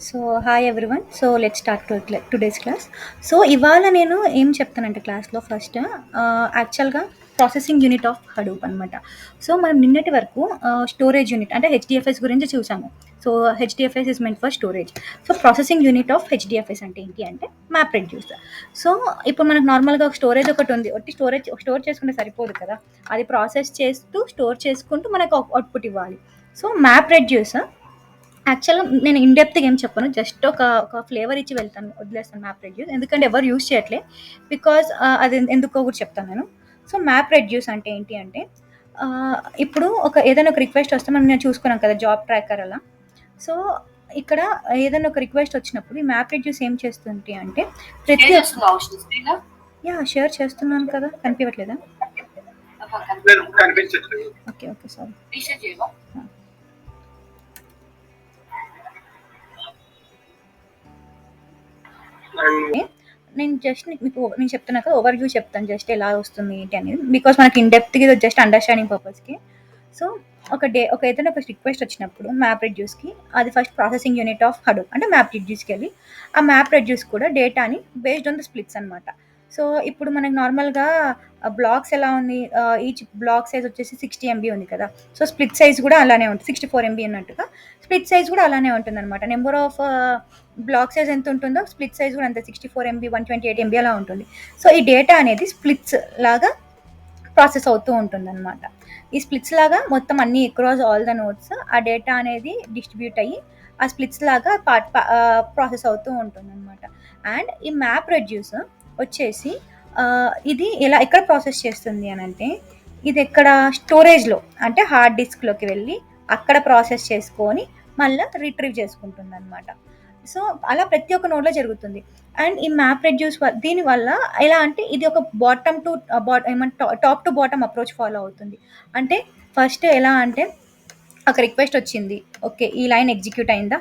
So hi everyone. So let's start today's class. So ఇవాళ నేను ఏం చెప్తానంటే క్లాస్లో ఫస్ట్ యాక్చువల్గా ప్రాసెసింగ్ యూనిట్ ఆఫ్ హడూప్ అనమాట. సో మనం నిన్నటి వరకు స్టోరేజ్ యూనిట్ అంటే హెచ్డిఎఫ్ఎస్ గురించి చూసాము. So HDFS is meant for storage. So processing unit of HDFS అంటే ఏంటి అంటే మ్యాప్ రెడ్యూస్. సో ఇప్పుడు మనకు నార్మల్గా స్టోరేజ్ ఒకటి ఉంది, ఒకటి స్టోర్ చేసుకుంటే సరిపోదు కదా, అది ప్రాసెస్ చేస్తూ స్టోర్ చేసుకుంటూ మనకు అవుట్పుట్ ఇవ్వాలి. సో మ్యాప్ రెడ్యూస్ యాక్చువల్‌గా నేను ఇన్ డెప్త్‌గా ఏం చెప్పను. జస్ట్ ఒక ఫ్లేవర్ ఇచ్చి వెళ్తాను, వదిలేస్తాను మ్యాప్ రెడ్యూస్. ఎందుకంటే ఎవరు యూజ్ చేయట్లే. బికాజ్ అది ఎందుకో కూడా చెప్తాను నేను. సో మ్యాప్ రెడ్యూస్ అంటే ఏంటి అంటే ఇప్పుడు ఏదైనా ఒక రిక్వెస్ట్ వస్తే మనం నేను చూసుకున్నాం కదా జాబ్ ట్రాకర్ అలా. సో ఇక్కడ ఏదైనా ఒక రిక్వెస్ట్ వచ్చినప్పుడు ఈ మ్యాప్ రెడ్యూస్ ఏం చేస్తుంది అంటే ప్రతి షేర్ చేస్తున్నాను కదా, కనిపించట్లేదా? Okay okay sorry. నేను జస్ట్ నేను చెప్తున్నా కదా, ఓవర్ వ్యూ చెప్తాను జస్ట్ ఎలా వస్తుంది ఏంటి అనేది. బికాస్ మనకి ఇన్ డెప్త్గా జస్ట్ అండర్స్టాండింగ్ పర్పస్కి. సో ఏదైనా ఒక రిక్వెస్ట్ వచ్చినప్పుడు మ్యాప్ రెడ్యూస్కి అది first processing unit of Hadoop అంటే మ్యాప్ రెడ్యూస్కి వెళ్ళి ఆ మ్యాప్ రెడ్యూస్ కూడా డేటాని బేస్డ్ ఆన్ ద స్ప్లిట్స్ అనమాట. సో ఇప్పుడు మనకి నార్మల్గా బ్లాక్స్ ఎలా ఉంది, ఈచ్ బ్లాక్ సైజ్ వచ్చేసి 60 MB ఉంది కదా. సో స్ప్లిట్ సైజ్ కూడా అలానే ఉంటుంది, 64 MB అన్నట్టుగా స్ప్లిట్ సైజ్ కూడా అలానే ఉంటుంది అనమాట. నెంబర్ ఆఫ్ బ్లాక్ సైజ్ ఎంత ఉంటుందో స్ప్లిట్ సైజ్ కూడా అంతే, 64 MB 128 MB అలా ఉంటుంది. సో ఈ డేటా అనేది స్ప్లిట్స్ లాగా ప్రాసెస్ అవుతూ ఉంటుంది అనమాట. ఈ స్ప్లిట్స్ లాగా మొత్తం అన్ని అక్రాస్ ఆల్ ద నోట్స్ ఆ డేటా అనేది డిస్ట్రిబ్యూట్ అయ్యి ఆ స్ప్లిట్స్ లాగా ప్రాసెస్ అవుతూ ఉంటుంది అనమాట. అండ్ ఈ మ్యాప్ రెడ్యూస్ వచ్చేసి ఇది ఎక్కడ ప్రాసెస్ చేస్తుంది అని అంటే, ఇది ఎక్కడ స్టోరేజ్లో అంటే హార్డ్ డిస్క్లోకి వెళ్ళి అక్కడ ప్రాసెస్ చేసుకొని మళ్ళీ రిట్రీవ్ చేసుకుంటుంది అనమాట. సో అలా ప్రతి ఒక్క నోడ్లో జరుగుతుంది. అండ్ ఈ మ్యాప్ రెడ్యూస్ దీనివల్ల ఎలా అంటే ఇది ఒక bottom to top to bottom approach follow అవుతుంది. అంటే ఫస్ట్ ఎలా అంటే ఒక రిక్వెస్ట్ వచ్చింది, ఓకే ఈ లైన్ ఎగ్జిక్యూట్ అయిందా,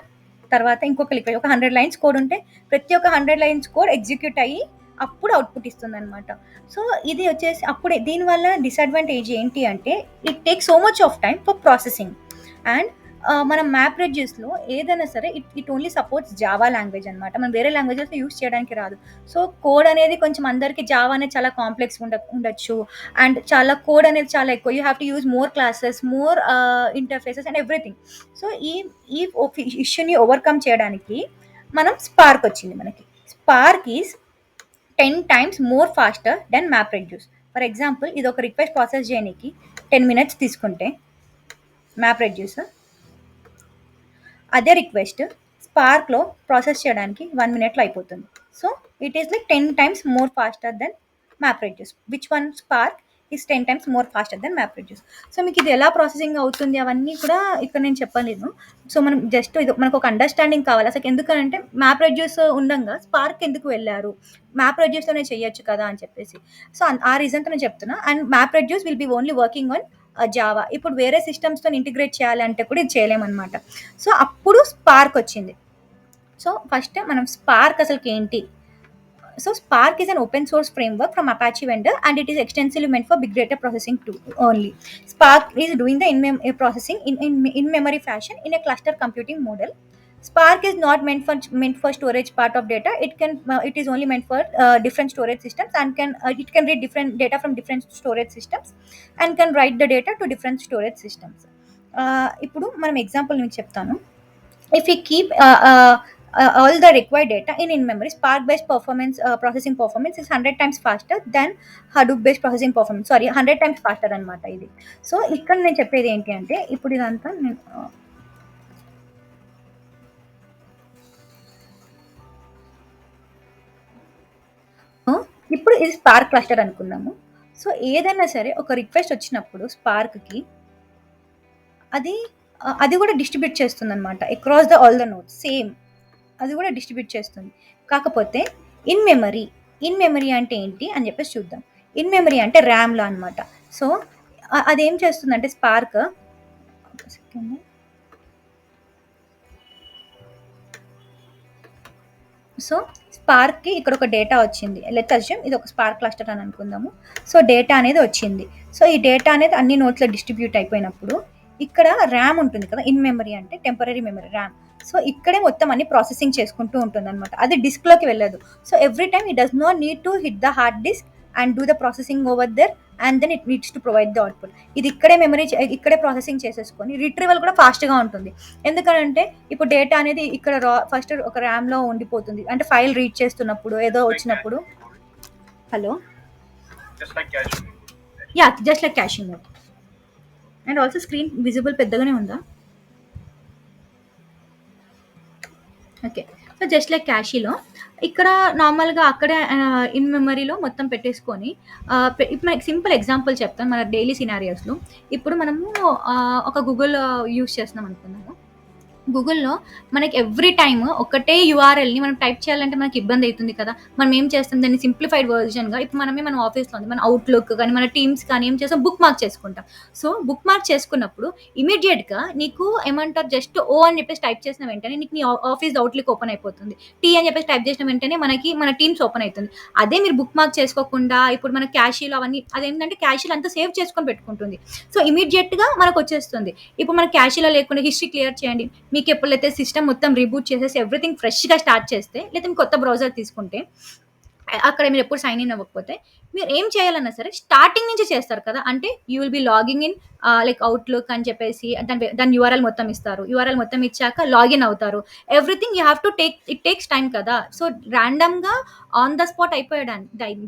తర్వాత ఇంకొక రిక్వెస్ట్ ఒక 100 లైన్స్ కోడ్ ఉంటే ప్రతి ఒక్క 100 లైన్స్ కోడ్ ఎగ్జిక్యూట్ అయ్యి అప్పుడు అవుట్పుట్ ఇస్తుంది అనమాట. సో ఇది వచ్చేసి అప్పుడే దీనివల్ల డిసడ్వాంటేజ్ ఏంటి అంటే it take so much of time for processing. And మనం మ్యాప్ రెడ్యూస్లో ఏదైనా సరే it only supports Java language అనమాట. మనం వేరే లాంగ్వేజెస్లో యూస్ చేయడానికి రాదు. సో కోడ్ అనేది కొంచెం అందరికీ జావా అనేది చాలా కాంప్లెక్స్ ఉండొచ్చు. అండ్ చాలా కోడ్ అనేది చాలా ఎక్కువ, you have to use more classes, more interfaces and everything. So ఈ ఇష్యూని ఓవర్కమ్ చేయడానికి మనం స్పార్క్ వచ్చింది. మనకి spark is 10 times more faster than map reduce. For example ఇది ఒక రిక్వెస్ట్ ప్రాసెస్ చేయడానికి 10 minutes తీసుకుంటే మ్యాప్ రెడ్యూస్ అదే రిక్వెస్ట్ స్పార్క్లో ప్రాసెస్ చేయడానికి 1 minute అయిపోతుంది. So it is like 10 times more faster than map reduce. Which one spark is 10 times more faster than map reduce. So మీకు ఇది ఎలా ప్రాసెసింగ్ అవుతుంది అవన్నీ కూడా ఇక్కడ నేను చెప్పలేను. సో మనం జస్ట్ ఇది మనకు ఒక అండర్స్టాండింగ్ కావాలి అసలు. ఎందుకంటే మ్యాప్ రెడ్యూస్ ఉండగా స్పార్క్ ఎందుకు వెళ్ళారు, మ్యాప్ రెడ్యూస్తోనే చేయొచ్చు కదా అని చెప్పేసి. సో ఆ రీజన్తో నేను చెప్తున్నా. And map reduce will be only working on Java. ఇప్పుడు వేరే సిస్టమ్స్తో ఇంటిగ్రేట్ చేయాలంటే కూడా ఇది చేయలేమన్నమాట. సో అప్పుడు స్పార్క్ వచ్చింది. సో ఫస్ట్ మనం స్పార్క్ అసలుకి ఏంటి. So Spark is an open source framework from Apache vendor and it is extensively meant for big data processing too only. Spark is doing the processing in memory fashion in a cluster computing model. Spark is not meant for storage part of data. It is only meant for different storage systems and it can read different data from different storage systems and can write the data to different storage systems. ఇప్పుడు మనం example నేను చెప్తాను. If we keep all the required data in memory, Spark based processing performance is 100 times faster than Hadoop based processing performance. Sorry, 100 times faster అనమాట ఇది. So ఇక్కడ నేను చెప్పేది ఏంటి అంటే ఇప్పుడు ఇదంతా నేను ఇప్పుడు ఇది స్పార్క్ క్లస్టర్ అనుకుందాము. సో ఏదైనా సరే ఒక రిక్వెస్ట్ వచ్చినప్పుడు స్పార్క్కి అది కూడా డిస్ట్రిబ్యూట్ చేస్తుంది అనమాట across all the nodes. Same అది కూడా డిస్ట్రిబ్యూట్ చేస్తుంది. కాకపోతే ఇన్ మెమరీ అంటే ఏంటి అని చెప్పేసి చూద్దాం. ఇన్ మెమరీ అంటే ర్యామ్లో అనమాట. సో అదేం చేస్తుందంటే స్పార్క్ సో స్పార్క్కి ఇక్కడ ఒక డేటా వచ్చింది. లెట్స్ అస్యూమ్ ఇది ఒక స్పార్క్ క్లస్టర్ అని అనుకుందాము. సో డేటా అనేది వచ్చింది. సో ఈ డేటా అనేది అన్ని నోట్స్లో డిస్ట్రిబ్యూట్ అయిపోయినప్పుడు ఇక్కడ ర్యామ్ ఉంటుంది కదా, ఇన్ మెమరీ అంటే టెంపరరీ మెమరీ ర్యామ్. సో ఇక్కడే మొత్తం అన్ని ప్రాసెసింగ్ చేసుకుంటూ ఉంటుందన్నమాట. అది డిస్క్‌లోకి వెళ్ళదు. So every time it does not need to hit the hard disk and do the processing over there and then it needs to provide the output. ఇది ఇక్కడే ఇక్కడే ప్రాసెసింగ్ చేసేసుకొని రిట్రీవల్ కూడా ఫాస్ట్‌గా ఉంటుంది. ఎందుకనంటే ఇప్పుడు డేటా అనేది ఇక్కడ ఫస్ట్ ఒక ర్యామ్‌లో ఉండిపోతుంది. అంటే ఫైల్ రీడ్ చేస్తున్నప్పుడు ఏదో వచ్చినప్పుడు hello! Yeah! Just like cashing mode. And also screen visible పెద్దగానే ఉందా? ఓకే. సో, జస్ట్ లైక్ క్యాషీలో ఇక్కడ నార్మల్‌గా అక్కడే ఇన్ మెమరీలో మొత్తం పెట్టేసుకొని ఇప్పుడు మనకి సింపుల్ ఎగ్జాంపుల్ చెప్తాను మన డైలీ సినారియోస్‌లో. ఇప్పుడు మనము ఒక గూగుల్ యూజ్ చేస్తున్నాం అనుకుందాము. గూగుల్‌లో మనకి ఎవ్రీ టైమ్ ఒకటే యూఆర్ఎల్‌ని మనం టైప్ చేయాలంటే మనకి ఇబ్బంది అయితుంది కదా! మనం ఏం చేస్తాం దాన్ని సింప్లిఫైడ్ వెర్షన్‌గా ఇప్పుడు మన ఆఫీస్‌లో ఉంది. మన అవుట్‌లుక్ గాని, మన టీమ్స్ కానీ ఏం చేస్తాం బుక్ మార్క్ చేసుకుంటాం. సో, బుక్ మార్క్ చేసుకున్నప్పుడు ఇమ్మీడియేట్‌గా నీకు ఏమంటారు జస్ట్ ఓ అని చెప్పేసి టైప్ చేసిన వెంటనే నీకు నీ ఆఫీస్ అవుట్‌లుక్ ఓపెన్ అయిపోతుంది. టీ అని చెప్పేసి టైప్ చేసిన వెంటనే మనకి మన టీమ్స్ ఓపెన్ అయితుంది. అదే మీరు బుక్ మార్క్ చేసుకోకుండా ఇప్పుడు మన క్యాషీలో అవన్నీ అదేంటంటే క్యాషీలో అంతా సేవ్ చేసుకొని పెట్టుకుంటుంది. సో, ఇమ్మీడియేట్‌గా మనకొచ్చేస్తుంది. ఇప్పుడు మన క్యాషీలో లేకుండా హిస్టరీ క్లియర్ చేయండి. మీకు ఎప్పుడైతే సిస్టమ్ మొత్తం రీబూట్ చేసేసి ఎవ్రీథింగ్ ఫ్రెష్‌గా స్టార్ట్ చేస్తే, లేతే మీరు కొత్త బ్రౌజర్ తీసుకుంటే, అక్కడ మీరు ఎప్పుడు సైన్ ఇన్ అవ్వకపోతే, మీరు ఏం చేయాలన్నా సరే స్టార్టింగ్ నుంచి చేస్తారు కదా! అంటే you will be logging in like Outlook అని చెప్పేసి దాని యూఆర్ఎల్ మొత్తం ఇస్తారు. యూఆర్ఎల్ మొత్తం ఇచ్చాక లాగిన్ అవుతారు. Everything you have to it takes time కదా! సో, రాండమ్‌గా ఆన్ ద స్పాట్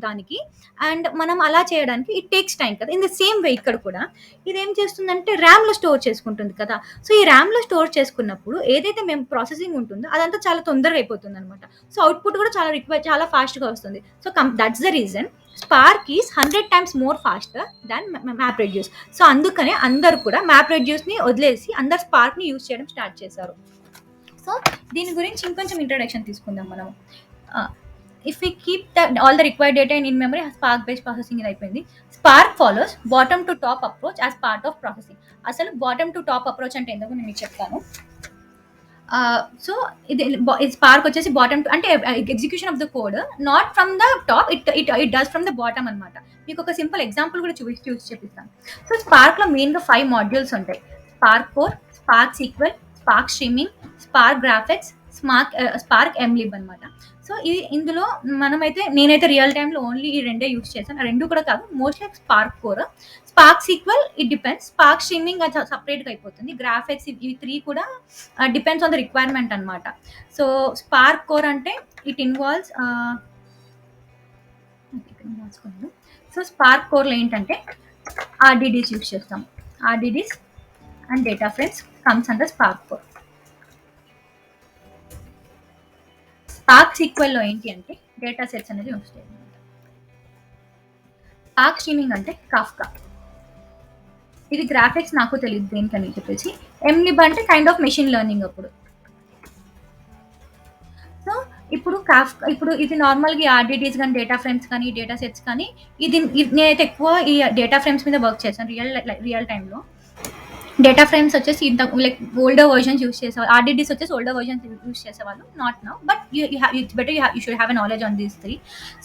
దానికి అండ్ మనం అలా చేయడానికి ఇట్ టేక్స్ టైమ్ కదా! ఇన్ ద సేమ్ వే ఇక్కడ కూడా ఇదేం చేస్తుందంటే ర్యామ్‌లో స్టోర్ చేసుకుంటుంది కదా! సో, ఈ ర్యామ్‌లో స్టోర్ చేసుకున్నప్పుడు ఏదైతే మేము ప్రాసెసింగ్ ఉంటుందో అదంతా చాలా తొందరగా అయిపోతుందనమాట. సో, అవుట్‌పుట్ కూడా చాలా ఫాస్ట్‌గా వస్తుంది. So, that's the reason Spark is 100 times more faster than map reduce. So, అందుకనే అందరూ కూడా మ్యాప్ రెడ్యూస్‌ని వదిలేసి అందరూ స్పార్క్‌ని యూజ్ చేయడం స్టార్ట్ చేశారు. సో, దీని గురించి ఇంకొంచెం ఇంట్రడక్షన్ తీసుకుందాం మనం. If we keep all the required data in memory Spark based processing ఇది అయిపోయింది. Spark follows bottom to top approach as part of processing. అసలు బాటమ్ టు టాప్ అప్రోచ్ అంటే ఏంటో నేను మీకు చెప్తాను. సో ఇది స్పార్క్ వచ్చేసి బాటమ్ అంటే execution of the code not from the top it does from the bottom అనమాట. మీకు ఒక సింపుల్ ఎగ్జాంపుల్ కూడా చూసి చూపిస్తాను. సో స్పార్క్ లో మెయిన్ గా 5 మాడ్యూల్స్ ఉంటాయి. Spark core, Spark SQL, Spark streaming, Spark graphics, Spark MLlib అనమాట. సో ఇందులో నేనైతే రియల్ టైంలో ఓన్లీ ఈ రెండే యూస్ చేశాను. ఆ రెండు కూడా కాదు, mostly Spark core, Spark SQL it depends, Spark streaming అది సపరేట్గా అయిపోతుంది, గ్రాఫిక్స్ ఇవి 3 కూడా డిపెండ్స్ ఆన్ ద రిక్వైర్మెంట్ అనమాట. సో స్పార్క్ కోర్ అంటే ఇట్ ఇన్వాల్వ్స్ సో స్పార్క్ కోర్లో ఏంటంటే ఆర్డిడిస్ యూస్ చేస్తాం. RDDs and data frames comes under Spark core. Spark సీక్వెల్లో ఏంటి అంటే డేటా సెట్స్ అనేది వస్తాయి అనమాట. స్పార్క్ స్ట్రీమింగ్ అంటే కాఫ్కా. ఇది గ్రాఫిక్స్ నాకు తెలియదు దేనికని చెప్పేసి. ఎంలిబ్ అంటే కైండ్ ఆఫ్ మెషిన్ లెర్నింగ్ అప్పుడు. సో ఇప్పుడు ఇది నార్మల్గా ఆర్డిటీస్ కానీ డేటా ఫ్రేమ్స్ కానీ డేటా సెట్స్ కానీ నేనైతే ఎక్కువ ఈ డేటా ఫ్రేమ్స్ మీద వర్క్ చేశాను రియల్ టైంలో. డేటా ఫ్రేమ్స్ వచ్చేసి లైక్ ఓల్డర్ వర్షన్స్ యూస్ చేసేవాళ్ళు, ఆర్డిటీస్ వచ్చేసి ఓల్డర్ వర్షన్స్ యూస్ చేసేవాళ్ళు, not now, but it's better you should have a knowledge on these 3.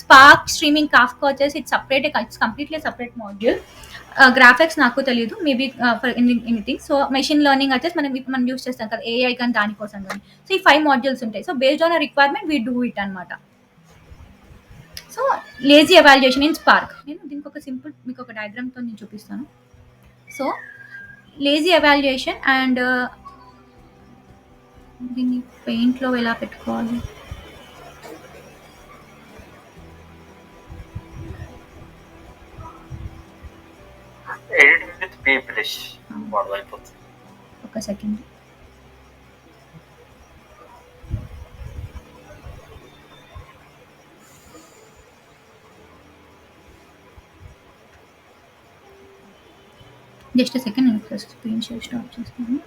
Spark streaming Kafka వచ్చేసి it's completely separate module. Graphics నాకు తెలియదు, maybe for anything. So machine learning వచ్చేసి మనం use చేస్తాం కదా AI కానీ దానికోసం కానీ. సో ఈ 5 మాడ్యూల్స్ ఉంటాయి. So based on a requirement we do it అనమాట. So lazy evaluation in Spark. నేను దీనికి ఒక సింపుల్ మీకు ఒక డయాగ్రామ్తో నేను చూపిస్తాను. సో లేజీ ఎవాల్యుయేషన్ అండ్ దీన్ని పెయింట్లో ఎలా పెట్టుకోవాలి, ఎడిటింగ్ విత్ పేపరిష్ మోడల్ అయిపోతుంది. ఒక సెకండ్. జస్ట్ సెకండ్, నేను ఫస్ట్ స్క్రీన్ షేర్ స్టార్ట్ చేస్తాను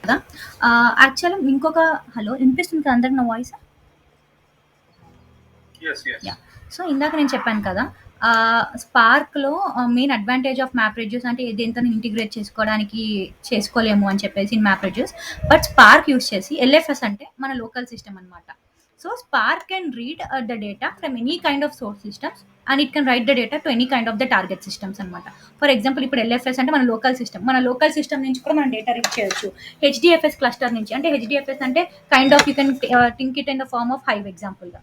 కదా. యాక్చువల్గా ఇంకొక హలో వినిపిస్తుంది కదా అందరికి నా వాయిస్? సో ఇందాక నేను చెప్పాను కదా స్పార్క్లో main advantage of MapReduce అంటే దేంతో ఇంటిగ్రేట్ చేసుకోలేము అని చెప్పేసి MapReduce. But Spark use చేసి ఎల్ఎఫ్ఎస్ అంటే మన లోకల్ సిస్టమ్ అనమాట. So Spark can read the data from any kind of source systems and it can write the data to any kind of the target systems అనమాట. For example ఇప్పుడు LFS అంటే మన local system నుంచి కూడా మనం data read చేయొచ్చు. HDFS cluster నుంచి, అంటే హెచ్డిఎఫ్ఎస్ అంటే kind of you can think it in the form of Hive ఎగ్జాంపుల్గా.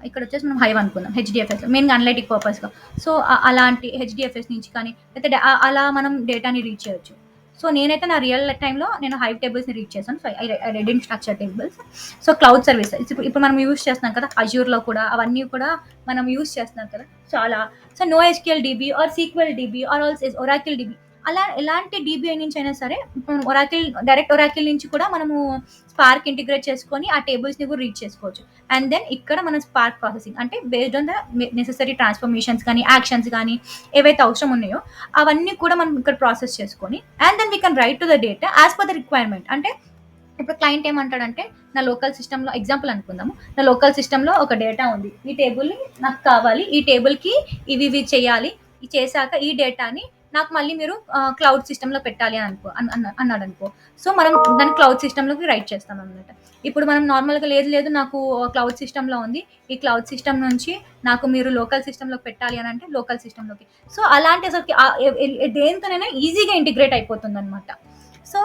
ఇక్కడ వచ్చేసి మనం హైవ్ అనుకుందాం హెచ్డిఎఫ్ఎస్ మెయిన్గా అనలైటిక్ పర్పస్గా. సో అలాంటి హెచ్డిఎఫ్ఎస్ నుంచి కానీ లేకపోతే అలా మనం డేటాని రీడ్ చేయొచ్చు. సో నేనైతే నా రియల్ టైంలో నేను హైవ్ టేబుల్స్ని రీడ్ చేశాను. So I read in structure tables. So cloud service ఇప్పుడు మనం యూస్ చేస్తున్నాం కదా, అజ్యూర్లో కూడా అవన్నీ కూడా మనం యూస్ చేస్తున్నాం కదా. సో అలా so no SQL DB or sequel DB or also Oracle DB, అలా ఎలాంటి డీబీ నుంచి అయినా సరే డైరెక్ట్ ఒరాకిల్ నుంచి కూడా మనము స్పార్క్ ఇంటిగ్రేట్ చేసుకొని ఆ టేబుల్స్ని కూడా రీడ్ చేసుకోవచ్చు. అండ్ దెన్ ఇక్కడ మన స్పార్క్ ప్రాసెసింగ్ అంటే based on the necessary transformations కానీ యాక్షన్స్ కానీ ఏవైతే అవసరం ఉన్నాయో అవన్నీ కూడా మనం ఇక్కడ ప్రాసెస్ చేసుకొని and then we can write to the data as per the requirement. అంటే ఇప్పుడు క్లయింట్ ఏమంటాడంటే నా లోకల్ సిస్టంలో ఎగ్జాంపుల్ అనుకుందాము, నా లోకల్ సిస్టంలో ఒక డేటా ఉంది, ఈ టేబుల్ని నాకు కావాలి, ఈ టేబుల్కి ఇవి చేయాలి, ఇది చేశాక ఈ డేటాని నాకు మళ్ళీ మీరు క్లౌడ్ సిస్టంలో పెట్టాలి అని అన్నాడు అనుకో. సో మనం దాన్ని క్లౌడ్ సిస్టంలోకి రైట్ చేస్తాం అనమాట. ఇప్పుడు మనం నార్మల్గా లేదు నాకు క్లౌడ్ సిస్టంలో ఉంది, ఈ క్లౌడ్ సిస్టమ్ నుంచి నాకు మీరు లోకల్ సిస్టంలోకి పెట్టాలి అని అంటే లోకల్ సిస్టంలోకి. సో అలాంటి అసలు దేంతోనైనా ఈజీగా ఇంటిగ్రేట్ అయిపోతుంది అనమాట. సో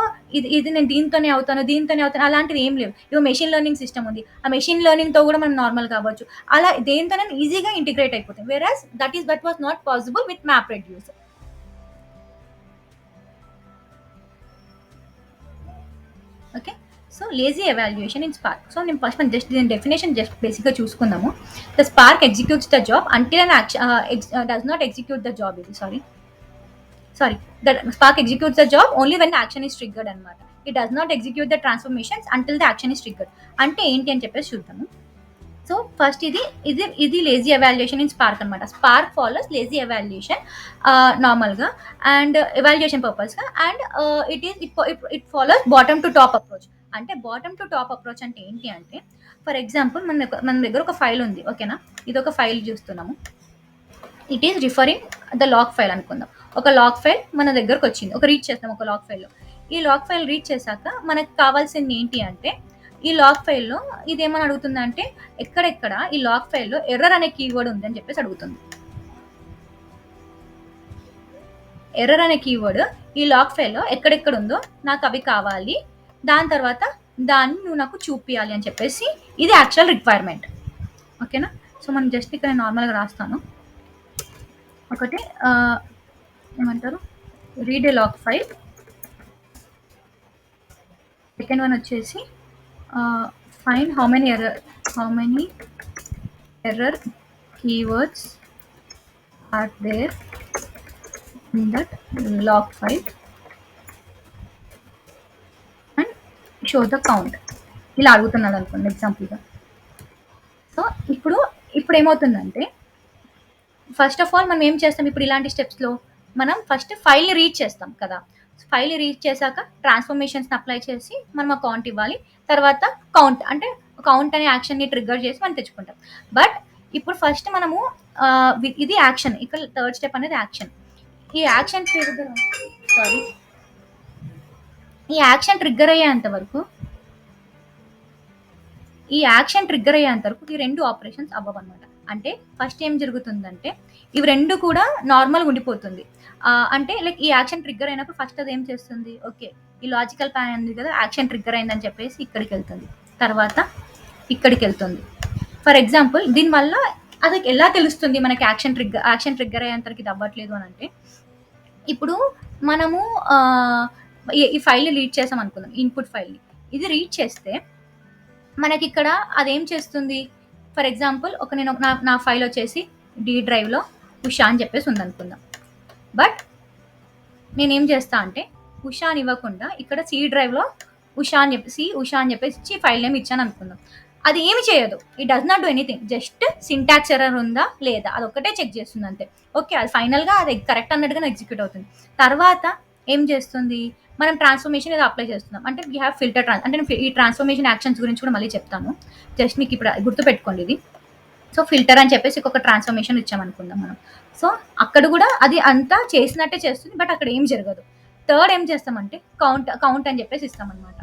ఇది నేను దీంతోనే అవుతాను అలాంటివి ఏం లేవు. ఇప్పుడు మెషిన్ లెర్నింగ్ సిస్టమ్ ఉంది, ఆ మెషిన్ లెర్నింగ్తో కూడా మనం నార్మల్ కావచ్చు, అలా దేంతోనైనా ఈజీగా ఇంటిగ్రేట్ అయిపోతుంది. Whereas that was not possible with MapReduce. Okay, so lazy evaluation in Spark. So నేను ఫస్ట్ జస్ట్ దీని డెఫినేషన్ జస్ట్ బేసిక్గా చూసుకుందాము. The Spark executes the job until an action does not execute the job. ఇది sorry the Spark executes the job only when the action is triggered అనమాట. It does not execute the transformations until the action is triggered. అంటే ఏంటి అని చెప్పేసి చూద్దాము. So first ఇది lazy evaluation in Spark అనమాట. Spark follows lazy evaluation నార్మల్గా and evaluation పర్పస్గా and it follows bottom to top approach. అంటే బాటమ్ టు టాప్ అప్రోచ్ అంటే ఏంటి అంటే, ఫర్ ఎగ్జాంపుల్ మన దగ్గర ఒక ఫైల్ ఉంది, ఓకేనా, ఇది ఒక ఫైల్ చూస్తున్నాము. It is referring the log file అనుకుందాం. ఒక లాగ్ ఫైల్ మన దగ్గరకు వచ్చింది, రీడ్ చేస్తాం ఒక లాగ్ ఫైల్లో. ఈ లాగ్ ఫైల్ రీడ్ చేశాక మనకు కావాల్సింది ఏంటి అంటే, ఈ లాగ్ ఫైల్లో ఇదేమని అడుగుతుందంటే ఎక్కడెక్కడ ఈ లాగ్ ఫైల్లో ఎర్రర్ అనే కీవర్డ్ ఉంది అని చెప్పేసి అడుగుతుంది. ఎర్రర్ అనే కీవర్డ్ ఈ లాగ్ ఫైల్లో ఎక్కడెక్కడ ఉందో నాకు అవి కావాలి, దాని తర్వాత దాన్ని నువ్వు నాకు చూపించాలి అని చెప్పేసి ఇది యాక్చువల్ రిక్వైర్మెంట్. ఓకేనా. సో మనం జస్ట్ ఇక్కడ నార్మల్గా రాస్తాను. ఒకటి ఏమంటారు, read a log file. Second one వచ్చేసి find how many error keywords are there in that log file and show the count. ఇలా అడుగుతున్నాను అనుకోండి ఎగ్జాంపుల్గా. సో ఇప్పుడు ఏమవుతుందంటే, ఫస్ట్ ఆఫ్ ఆల్ మనం ఏం చేస్తాం, ఇప్పుడు ఇలాంటి స్టెప్స్లో మనం ఫస్ట్ ఫైల్ని రీడ్ చేస్తాం కదా. ఫైల్ని రీడ్ చేశాక ట్రాన్స్ఫర్మేషన్స్ని అప్లై చేసి మనం ఆ కౌంట్ ఇవ్వాలి. తర్వాత కౌంట్ అనే యాక్షన్ని ట్రిగ్గర్ చేసి మనం తెచ్చుకుంటాం. బట్ ఇప్పుడు ఫస్ట్ మనము ఇది యాక్షన్, ఇక్కడ థర్డ్ స్టెప్ అనేది యాక్షన్. ఈ యాక్షన్ ట్రిగ్గర్ అయ్యేంత వరకు ఈ రెండు ఆపరేషన్స్ అవ్వవన్నమాట. అంటే ఫస్ట్ ఏం జరుగుతుందంటే ఇవి రెండు కూడా నార్మల్గా ఉండిపోతుంది. అంటే లైక్ ఈ యాక్షన్ ట్రిగ్గర్ అయినప్పుడు ఫస్ట్ అది ఏం చేస్తుంది, ఓకే ఈ లాజికల్ ప్లాన్ ఉంది కదా, యాక్షన్ ట్రిగ్గర్ అయిందని చెప్పేసి ఇక్కడికి వెళ్తుంది, తర్వాత ఇక్కడికి వెళ్తుంది. ఫర్ ఎగ్జాంపుల్ దీనివల్ల అది ఎలా తెలుస్తుంది మనకి యాక్షన్ ట్రిగ్గర్ అయ్యేంతవరకు ఇది అవ్వట్లేదు అని అంటే, ఇప్పుడు మనము ఈ ఫైల్ని రీడ్ చేసాం అనుకుందాం, ఇన్పుట్ ఫైల్ని. ఇది రీడ్ చేస్తే మనకి ఇక్కడ అదేం చేస్తుంది, ఫర్ ఎగ్జాంపుల్ నేను నా ఫైల్ వచ్చేసి డి డ్రైవ్లో ఉషా అని చెప్పేసి ఉందనుకుందాం. బట్ నేనేం చేస్తా అంటే ఉషా అని ఇవ్వకుండా ఇక్కడ సి డ్రైవ్లో ఉషా అని చెప్పేసి ఫైల్ నేమ్ ఇచ్చాను అనుకుందాం. అది ఏమి చేయదు, it does not do anything, just syntax error ఉందా లేదా అది ఒక్కటే చెక్ చేస్తుంది అంతే. ఓకే, అది ఫైనల్గా అది కరెక్ట్ అన్నట్టుగా ఎగ్జిక్యూట్ అవుతుంది. తర్వాత ఏం చేస్తుంది, మనం ట్రాన్స్ఫర్మేషన్ ఏదో అప్లై చేస్తున్నాం అంటే వీ హ్యావ్ ఫిల్టర్ అంటే ఈ ట్రాన్స్ఫర్మేషన్ యాక్షన్స్ గురించి కూడా మళ్ళీ చెప్తాను, జస్ట్ మీకు ఇప్పుడు గుర్తుపెట్టుకోండి ఇది. సో ఫిల్టర్ అని చెప్పేసి ఒక ట్రాన్స్ఫర్మేషన్ ఇచ్చామనుకుందాం మనం. సో అక్కడ కూడా అది అంతా చేసినట్టే చేస్తుంది, బట్ అక్కడ ఏం జరగదు. థర్డ్ ఏం చేస్తామంటే కౌంట్ అని చెప్పేసి ఇస్తామన్నమాట.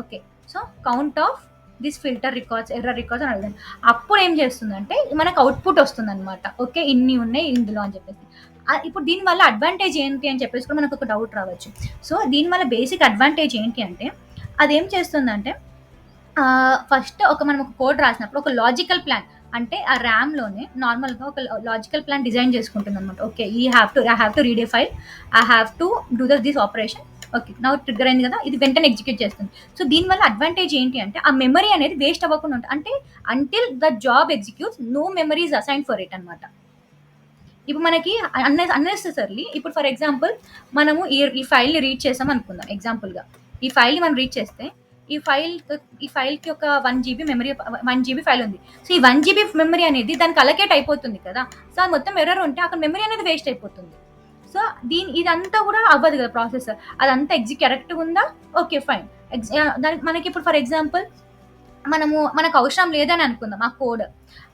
Okay, so count of this filter records error records అని అడుగుతుంది. అప్పుడు ఏం చేస్తుందంటే మనకు అవుట్పుట్ వస్తుంది అనమాట. ఓకే, ఇన్ని ఉన్నాయి ఇందులో అని చెప్పేసి. ఇప్పుడు దీనివల్ల అడ్వాంటేజ్ ఏంటి అని చెప్పేసి కూడా మనకు ఒక డౌట్ రావచ్చు. సో దీనివల్ల బేసిక్ అడ్వాంటేజ్ ఏంటి అంటే అదేం చేస్తుందంటే ఫస్ట్ మనం ఒక కోడ్ రాసినప్పుడు ఒక లాజికల్ ప్లాన్, అంటే ఆ ర్యామ్లోనే నార్మల్గా ఒక లాజికల్ ప్లాన్ డిజైన్ చేసుకుంటుంది అనమాట. Okay, I have to read A file, I have to do this operation. Okay, నా ట్రిగ్గర్ అయింది కదా, ఇది వెంటనే ఎగ్జిక్యూట్ చేస్తుంది. సో దీనివల్ల అడ్వాంటేజ్ ఏంటి అంటే ఆ మెమరీ అనేది వేస్ట్ అవ్వకుండా ఉంటుంది. అంటే until the job executes no memory is assign for it అనమాట. ఇప్పుడు మనకి అన్నెసెసర్లీ, ఇప్పుడు ఫర్ ఎగ్జాంపుల్ మనము ఈ ఫైల్ని రీడ్ చేసాం అనుకుందాం. ఎగ్జాంపుల్గా ఈ ఫైల్ని మనం రీడ్ చేస్తే ఈ ఫైల్కి ఒక 1 GB మెమరీ, 1 GB ఫైల్ ఉంది. సో ఈ 1 GB మెమరీ అనేది దానికి అలకేట్ అయిపోతుంది కదా. సో అది మొత్తం ఎర్రర్ ఉంటే అక్కడ మెమరీ అనేది వేస్ట్ అయిపోతుంది. సో ఇదంతా కూడా అవ్వదు కదా ప్రాసెస్. అదంతా కరెక్ట్గా ఉందా, ఓకే ఫైన్. దానికి మనకి ఇప్పుడు ఫర్ ఎగ్జాంపుల్ మనకు అవసరం లేదని అనుకుందాం ఆ కోడ్.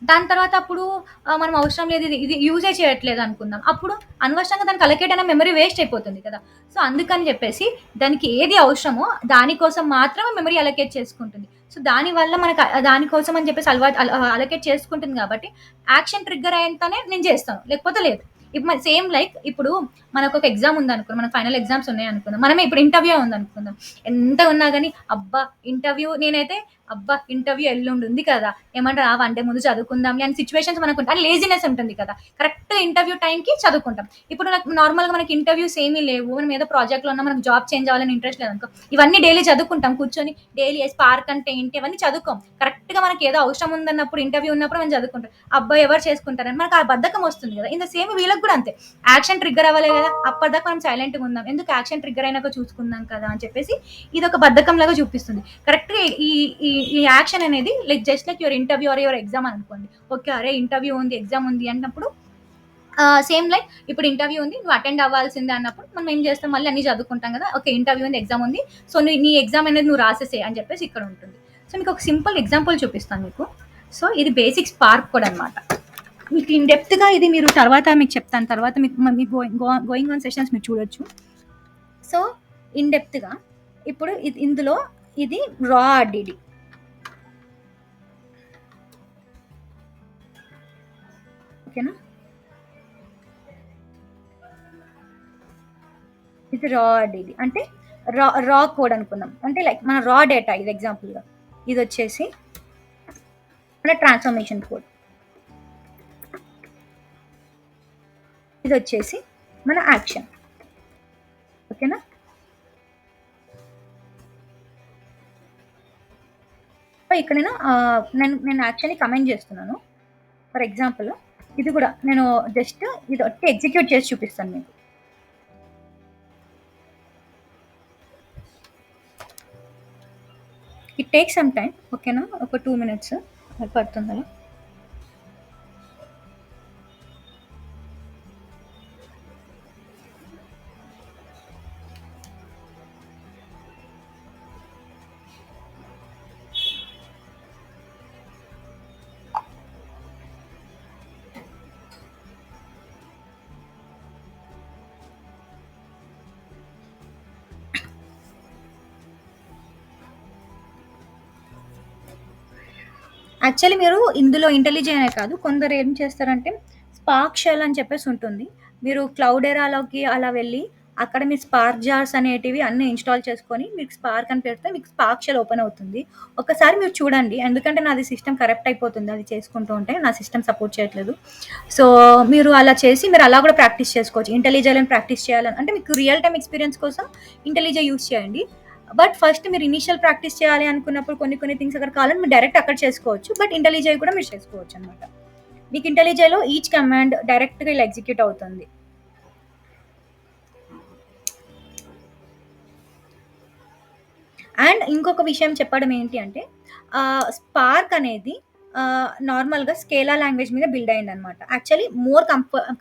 దాని తర్వాత అప్పుడు మనం అవసరం లేదు, ఇది యూజే చేయట్లేదు అనుకుందాం. అప్పుడు అనవసరంగా దానికి అలకేట్ అయిన మెమరీ వేస్ట్ అయిపోతుంది కదా. సో అందుకని చెప్పేసి దానికి ఏది అవసరమో దానికోసం మాత్రమే మెమరీ అలకేట్ చేసుకుంటుంది. సో దానివల్ల మనకు దానికోసం అని చెప్పేసి అలకేట్ చేసుకుంటుంది కాబట్టి యాక్షన్ ట్రిగ్గర్ అయ్యేంతనే నేను చేస్తాను, లేకపోతే లేదు. ఇప్పుడు సేమ్ లైక్ ఇప్పుడు మనకు ఒక ఎగ్జామ్ ఉంది అనుకుందాం, మన ఫైనల్ ఎగ్జామ్స్ ఉన్నాయి అనుకుందాం, మనమే ఇప్పుడు ఇంటర్వ్యూ ఉంది అనుకుందాం. ఎంత ఉన్నా కానీ నేనైతే ఇంటర్వ్యూ ఎల్లుండి ఉంది కదా, ఏమంటారు 1 డే ముందు చదువుకుందాం అని సిచ్యువేషన్స్ మనకు ఉంటాయి. లేజినెస్ ఉంటుంది కదా, కరెక్ట్ ఇంటర్వ్యూ టైంకి చదువుకుంటాం. ఇప్పుడు నాకు నార్మల్గా మనకి ఇంటర్వ్యూస్ ఏమీ లేవు, మనం ఏదో ప్రాజెక్ట్లో ఉన్నా, మనకు జాబ్ చేంజ్ అవ్వాలని ఇంట్రెస్ట్ లేదనుకో, ఇవన్నీ డైలీ చదువుకుంటాం కూర్చొని. డైలీ స్పార్క్ అంటే ఏంటి అవన్నీ చదువుకోం. కరెక్ట్గా మనకి ఏదో అవసరం ఉందన్నప్పుడు, ఇంటర్వ్యూ ఉన్నప్పుడు మనం చదువుకుంటాం. అబ్బాయి ఎవరు చేసుకుంటారని మనకు ఆ బద్ధకం వస్తుంది కదా. ఇంత సేమ్ వీళ్ళకి కూడా అంతే, యాక్షన్ ట్రిగ్గర్ అవ్వలే కదా, అప్పటిదాకా మనం సైలెంట్గా ఉందాం, ఎందుకు యాక్షన్ ట్రిగ్గర్ అయినాక చూసుకుందాం కదా అని చెప్పేసి ఇది ఒక బద్ధకం లాగా చూపిస్తుంది. కరెక్ట్గా ఈ యాక్షన్ అనేది like just like your interview or your exam అనుకోండి. ఓకే, అరే ఇంటర్వ్యూ ఉంది, ఎగ్జామ్ ఉంది అన్నప్పుడు సేమ్ లైక్ ఇప్పుడు ఇంటర్వ్యూ ఉంది, నువ్వు అటెండ్ అవ్వాల్సిందే అన్నప్పుడు మనం ఏం చేస్తాం, మళ్ళీ అన్ని చదువుకుంటాం కదా. ఓకే, ఇంటర్వ్యూ ఉంది, ఎగ్జామ్ ఉంది, సో నీ ఎగ్జామ్ అనేది నువ్వు రాసేసే అని చెప్పేసి ఇక్కడ ఉంటుంది. సో మీకు ఒక సింపుల్ ఎగ్జాంపుల్ చూపిస్తాను మీకు. సో ఇది బేసిక్ స్పార్క్ కోడ్ అనమాట. మీకు ఇన్ డెప్త్గా ఇది మీరు తర్వాత మీకు చెప్తాను, తర్వాత మీకు గోయింగ్ ఆన్ సెషన్స్ మీరు చూడొచ్చు. సో ఇన్ డెప్త్గా ఇప్పుడు ఇందులో ఇది రా ఆర్డిడి. ఓకేనా, ఇది రా ఆర్డిడి అంటే రా కోడ్ అనుకుందాం. అంటే లైక్ మన రా డేటా, ఇది ఎగ్జాంపుల్గా ఇది వచ్చేసి మన ట్రాన్స్ఫర్మేషన్ కోడ్, ఇది వచ్చేసి మన యాక్షన్. ఓకేనా, ఇక్కడ నేను యాక్చువల్లీ కమెంట్ చేస్తున్నాను. ఫర్ ఎగ్జాంపుల్ ఇది కూడా నేను జస్ట్ ఇది వచ్చి ఎగ్జిక్యూట్ చేసి చూపిస్తాను మీకు. ఇట్ టేక్ సమ్ టైం, ఓకేనా, ఒక 2 minutes పడుతుంది అలా. యాక్చువల్లీ మీరు ఇందులో ఇంటెలిజెంట్ అనే కాదు, కొందరు ఏం చేస్తారంటే స్పార్క్ షెల్ అని చెప్పేసి ఉంటుంది. మీరు క్లౌడెరాలోకి అలా వెళ్ళి అక్కడ మీ స్పార్క్ జార్స్ అనేటివి అన్నీ ఇన్స్టాల్ చేసుకొని మీకు స్పార్క్ అని పెడితే మీకు స్పార్క్ షెల్ ఓపెన్ అవుతుంది. ఒకసారి మీరు చూడండి, ఎందుకంటే నాది సిస్టమ్ కరెక్ట్ అయిపోతుంది అది చేసుకుంటూ ఉంటే, నా సిస్టమ్ సపోర్ట్ చేయట్లేదు. సో మీరు అలా చేసి మీరు అలా కూడా ప్రాక్టీస్ చేసుకోవచ్చు. ఇంటెలిజెంట్ ప్రాక్టీస్ చేయాలని అంటే మీకు రియల్ టైమ్ ఎక్స్పీరియన్స్ కోసం ఇంటెలిజెంట్ యూస్ చేయండి. బట్ ఫస్ట్ మీరు ఇనిషియల్ ప్రాక్టీస్ చేయాలి అనుకున్నప్పుడు కొన్ని థింగ్స్ అక్కడ కావాలని మీరు డైరెక్ట్ అక్కడ చేసుకోవచ్చు. బట్ ఇంటెలిజై కూడా మీరు చేసుకోవచ్చు అనమాట. మీకు ఇంటెలిజైలో ఈచ్ కమాండ్ డైరెక్ట్గా ఇలా ఎగ్జిక్యూట్ అవుతుంది. అండ్ ఇంకొక విషయం చెప్పడం ఏంటి అంటే స్పార్క్ అనేది నార్మల్గా స్కేలా లాంగ్వేజ్ మీద బిల్డ్ అయింది అనమాట. యాక్చువల్లీ మోర్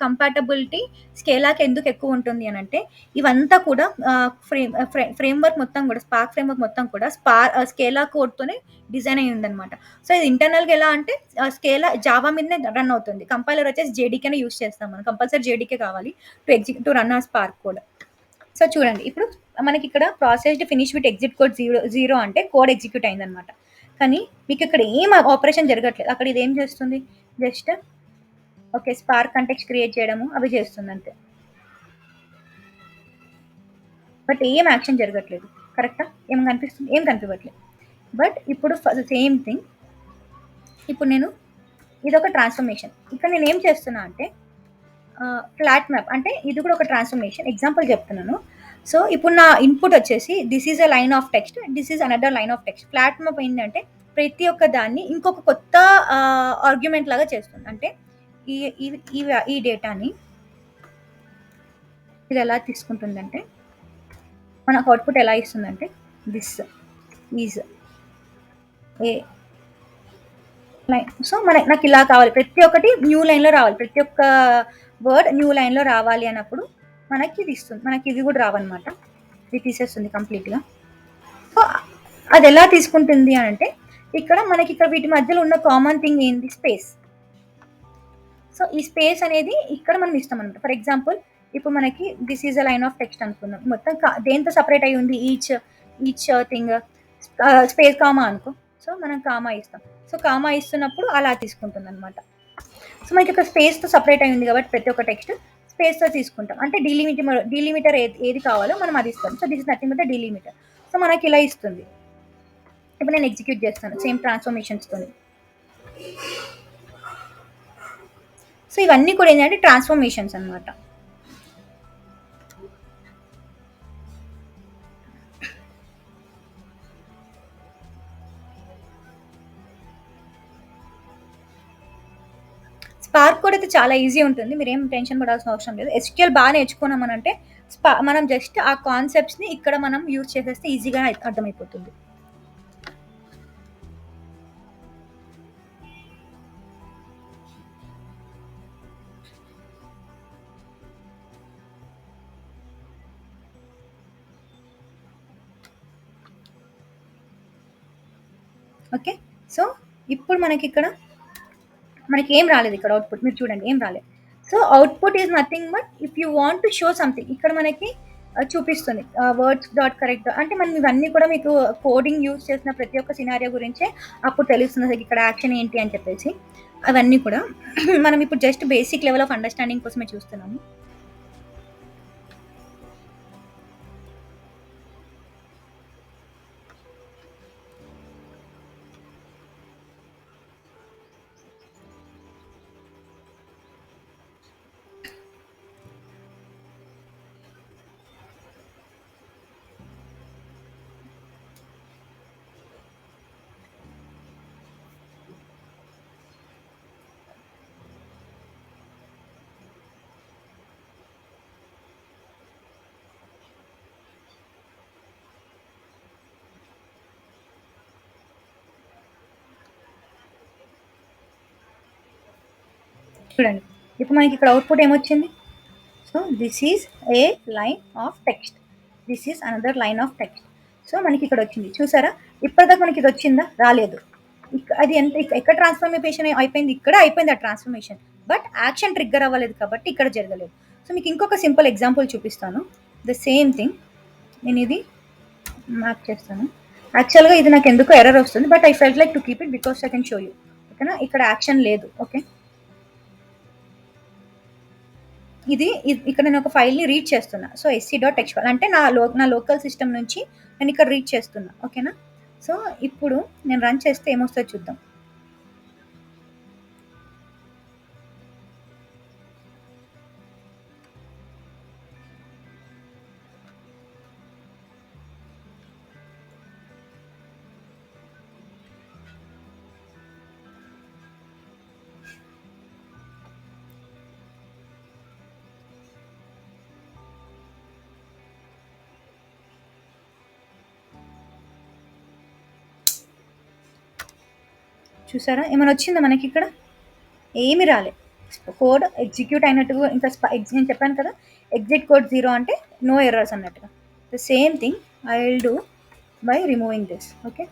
కంపాటబిలిటీ స్కేలాకి ఎందుకు ఎక్కువ ఉంటుంది అని అంటే ఇవంతా కూడా ఫ్రేమ్వర్క్ మొత్తం కూడా స్పార్క్ ఫ్రేమ్వర్క్ మొత్తం కూడా స్కేలా కోడ్తోనే డిజైన్ అయ్యి ఉందన్నమాట. సో ఇది ఇంటర్నల్గా ఎలా అంటే స్కేలా జావా మీదనే రన్ అవుతుంది. కంపైలర్ వచ్చేసి జేడీకేనే యూస్ చేస్తాం మనం, కంపల్సరీ జేడీకే కావాలి టు రన్ ఆ స్పార్క్ కోడ్. సో చూడండి, ఇప్పుడు మనకి ఇక్కడ processed finish with exit code 0 అంటే కోడ్ ఎగ్జిక్యూట్ అయిందనమాట. కానీ మీకు ఇక్కడ ఏం ఆపరేషన్ జరగట్లేదు. అక్కడ ఇది ఏం చేస్తుంది, just okay spark context create చేయడము అవి చేస్తుంది అంతే. బట్ ఏం యాక్షన్ జరగట్లేదు. కరెక్టా? ఏం కనిపిస్తుంది? ఏం కనిపించట్లేదు. బట్ ఇప్పుడు సేమ్ థింగ్, ఇప్పుడు నేను ఇదొక ట్రాన్స్ఫర్మేషన్. ఇక్కడ నేను ఏం చేస్తున్నా అంటే ఫ్లాట్ మ్యాప్ అంటే ఇది కూడా ఒక ట్రాన్స్ఫర్మేషన్. ఎగ్జాంపుల్ చెప్తున్నాను. సో ఇప్పుడు నా ఇన్పుట్ వచ్చేసి this is a line of text, this is another line of text. Flat map ఏంటంటే ప్రతి ఒక్క దాన్ని ఇంకొక కొత్త ఆర్గ్యుమెంట్ లాగా చేస్తుంది. అంటే ఈ ఈ ఈ డేటాని ఇది ఎలా తీసుకుంటుందంటే మనకు అవుట్పుట్ ఎలా ఇస్తుందంటే this is a line. So నాకు ఇలా కావాలి, ప్రతి ఒక్కటి న్యూ లైన్లో రావాలి, ప్రతి ఒక్క వర్డ్ న్యూ లైన్లో రావాలి అన్నప్పుడు మనకి ఇది ఇస్తుంది. మనకి ఇది కూడా రావన్నమాట, ఇది తీసేస్తుంది కంప్లీట్గా. సో అది ఎలా తీసుకుంటుంది అని అంటే ఇక్కడ మనకి ఇక్కడ వీటి మధ్యలో ఉన్న కామన్ థింగ్ ఏంది, స్పేస్. సో ఈ స్పేస్ అనేది ఇక్కడ మనం ఇస్తాం అనమాట. ఫర్ ఎగ్జాంపుల్ ఇప్పుడు మనకి this is a line of text అనుకుందాం, మొత్తం దేంతో సపరేట్ అయి ఉంది, ఈచ్ థింగ్ స్పేస్ కామా అనుకో. సో మనం కామా ఇస్తాం. సో కామా ఇస్తున్నప్పుడు అలా తీసుకుంటుంది అనమాట. సో మనకి ఇక్కడ స్పేస్తో సపరేట్ అయి ఉంది కాబట్టి ప్రతి ఒక్క టెక్స్ట్ స్పేస్తో తీసుకుంటాం. అంటే డీలిమిటర్ ఏది కావాలో మనం అది ఇస్తాం. So this is nothing but delimiter. So మనకి ఇలా ఇస్తుంది. ఇప్పుడు నేను ఎగ్జిక్యూట్ చేస్తాను సేమ్ ట్రాన్స్ఫర్మేషన్స్తో. సో ఇవన్నీ కూడా ఏంటంటే ట్రాన్స్ఫర్మేషన్స్ అనమాట. స్పార్క్ కూడా అయితే చాలా ఈజీ ఉంటుంది, మీరు ఏం టెన్షన్ పడాల్సిన అవసరం లేదు. SQL బాగా నేర్చుకున్నామనంటే మనం జస్ట్ ఆ కాన్సెప్ట్స్ని ఇక్కడ మనం యూజ్ చేసేస్తే ఈజీగా అర్థమైపోతుంది. ఓకే, సో ఇప్పుడు మనకి ఏం రాలేదు ఇక్కడ అవుట్పుట్, మీరు చూడండి ఏం రాలేదు. So output is nothing but if you want to show something ఇక్కడ మనకి చూపిస్తుంది వర్డ్స్ డాట్ కరెక్ట్. అంటే మనం ఇవన్నీ కూడా మీకు కోడింగ్ యూజ్ చేసిన ప్రతి ఒక్క సినారియో గురించే అప్పుడు తెలుస్తుంది ఇక్కడ యాక్షన్ ఏంటి అని చెప్పేసి. అవన్నీ కూడా మనం ఇప్పుడు just basic level of understanding కోసమే చూస్తున్నాము. చూడండి ఇప్పుడు మనకి ఇక్కడ అవుట్పుట్ ఏమొచ్చింది. So this is a line of text, this is another line of text. So మనకి ఇక్కడ వచ్చింది చూసారా. ఇప్పటిదాకా మనకి ఇది వచ్చిందా, రాలేదు. అది ఎక్కడ ట్రాన్స్ఫర్మేషన్ అయిపోయింది, ఇక్కడ అయిపోయింది ఆ ట్రాన్స్ఫర్మేషన్. బట్ యాక్షన్ ట్రిగ్గర్ అవ్వలేదు కాబట్టి ఇక్కడ జరగలేదు. సో మీకు ఇంకొక సింపుల్ ఎగ్జాంపుల్ చూపిస్తాను. ద సేమ్ థింగ్ నేను ఇది మ్యాప్ చేస్తాను. యాక్చువల్గా ఇది నాకు ఎందుకు ఎర్రర్ వస్తుంది, but I felt like to keep it because I can show you. ఓకేనా, ఇక్కడ యాక్షన్ లేదు. ఓకే, ఇది ఇక్కడ నేను ఒక ఫైల్ని రీడ్ చేస్తున్నా. సో sc.txt ఫైల్ అంటే నా లోకల్ సిస్టమ్ నుంచి నేను ఇక్కడ రీడ్ చేస్తున్నా. ఓకేనా, సో ఇప్పుడు నేను రన్ చేస్తే ఏమొస్తుందో చూద్దాం. చూసారా ఏమైనా వచ్చిందా మనకి ఇక్కడ, ఏమి రాలే. కోడ్ ఎగ్జిక్యూట్ అయినట్టుగా ఇంకా నేను చెప్పాను కదా ఎగ్జిట్ కోడ్ 0 అంటే నో ఎర్రర్స్ అన్నట్టుగా. The same thing I will do by removing this. Okay,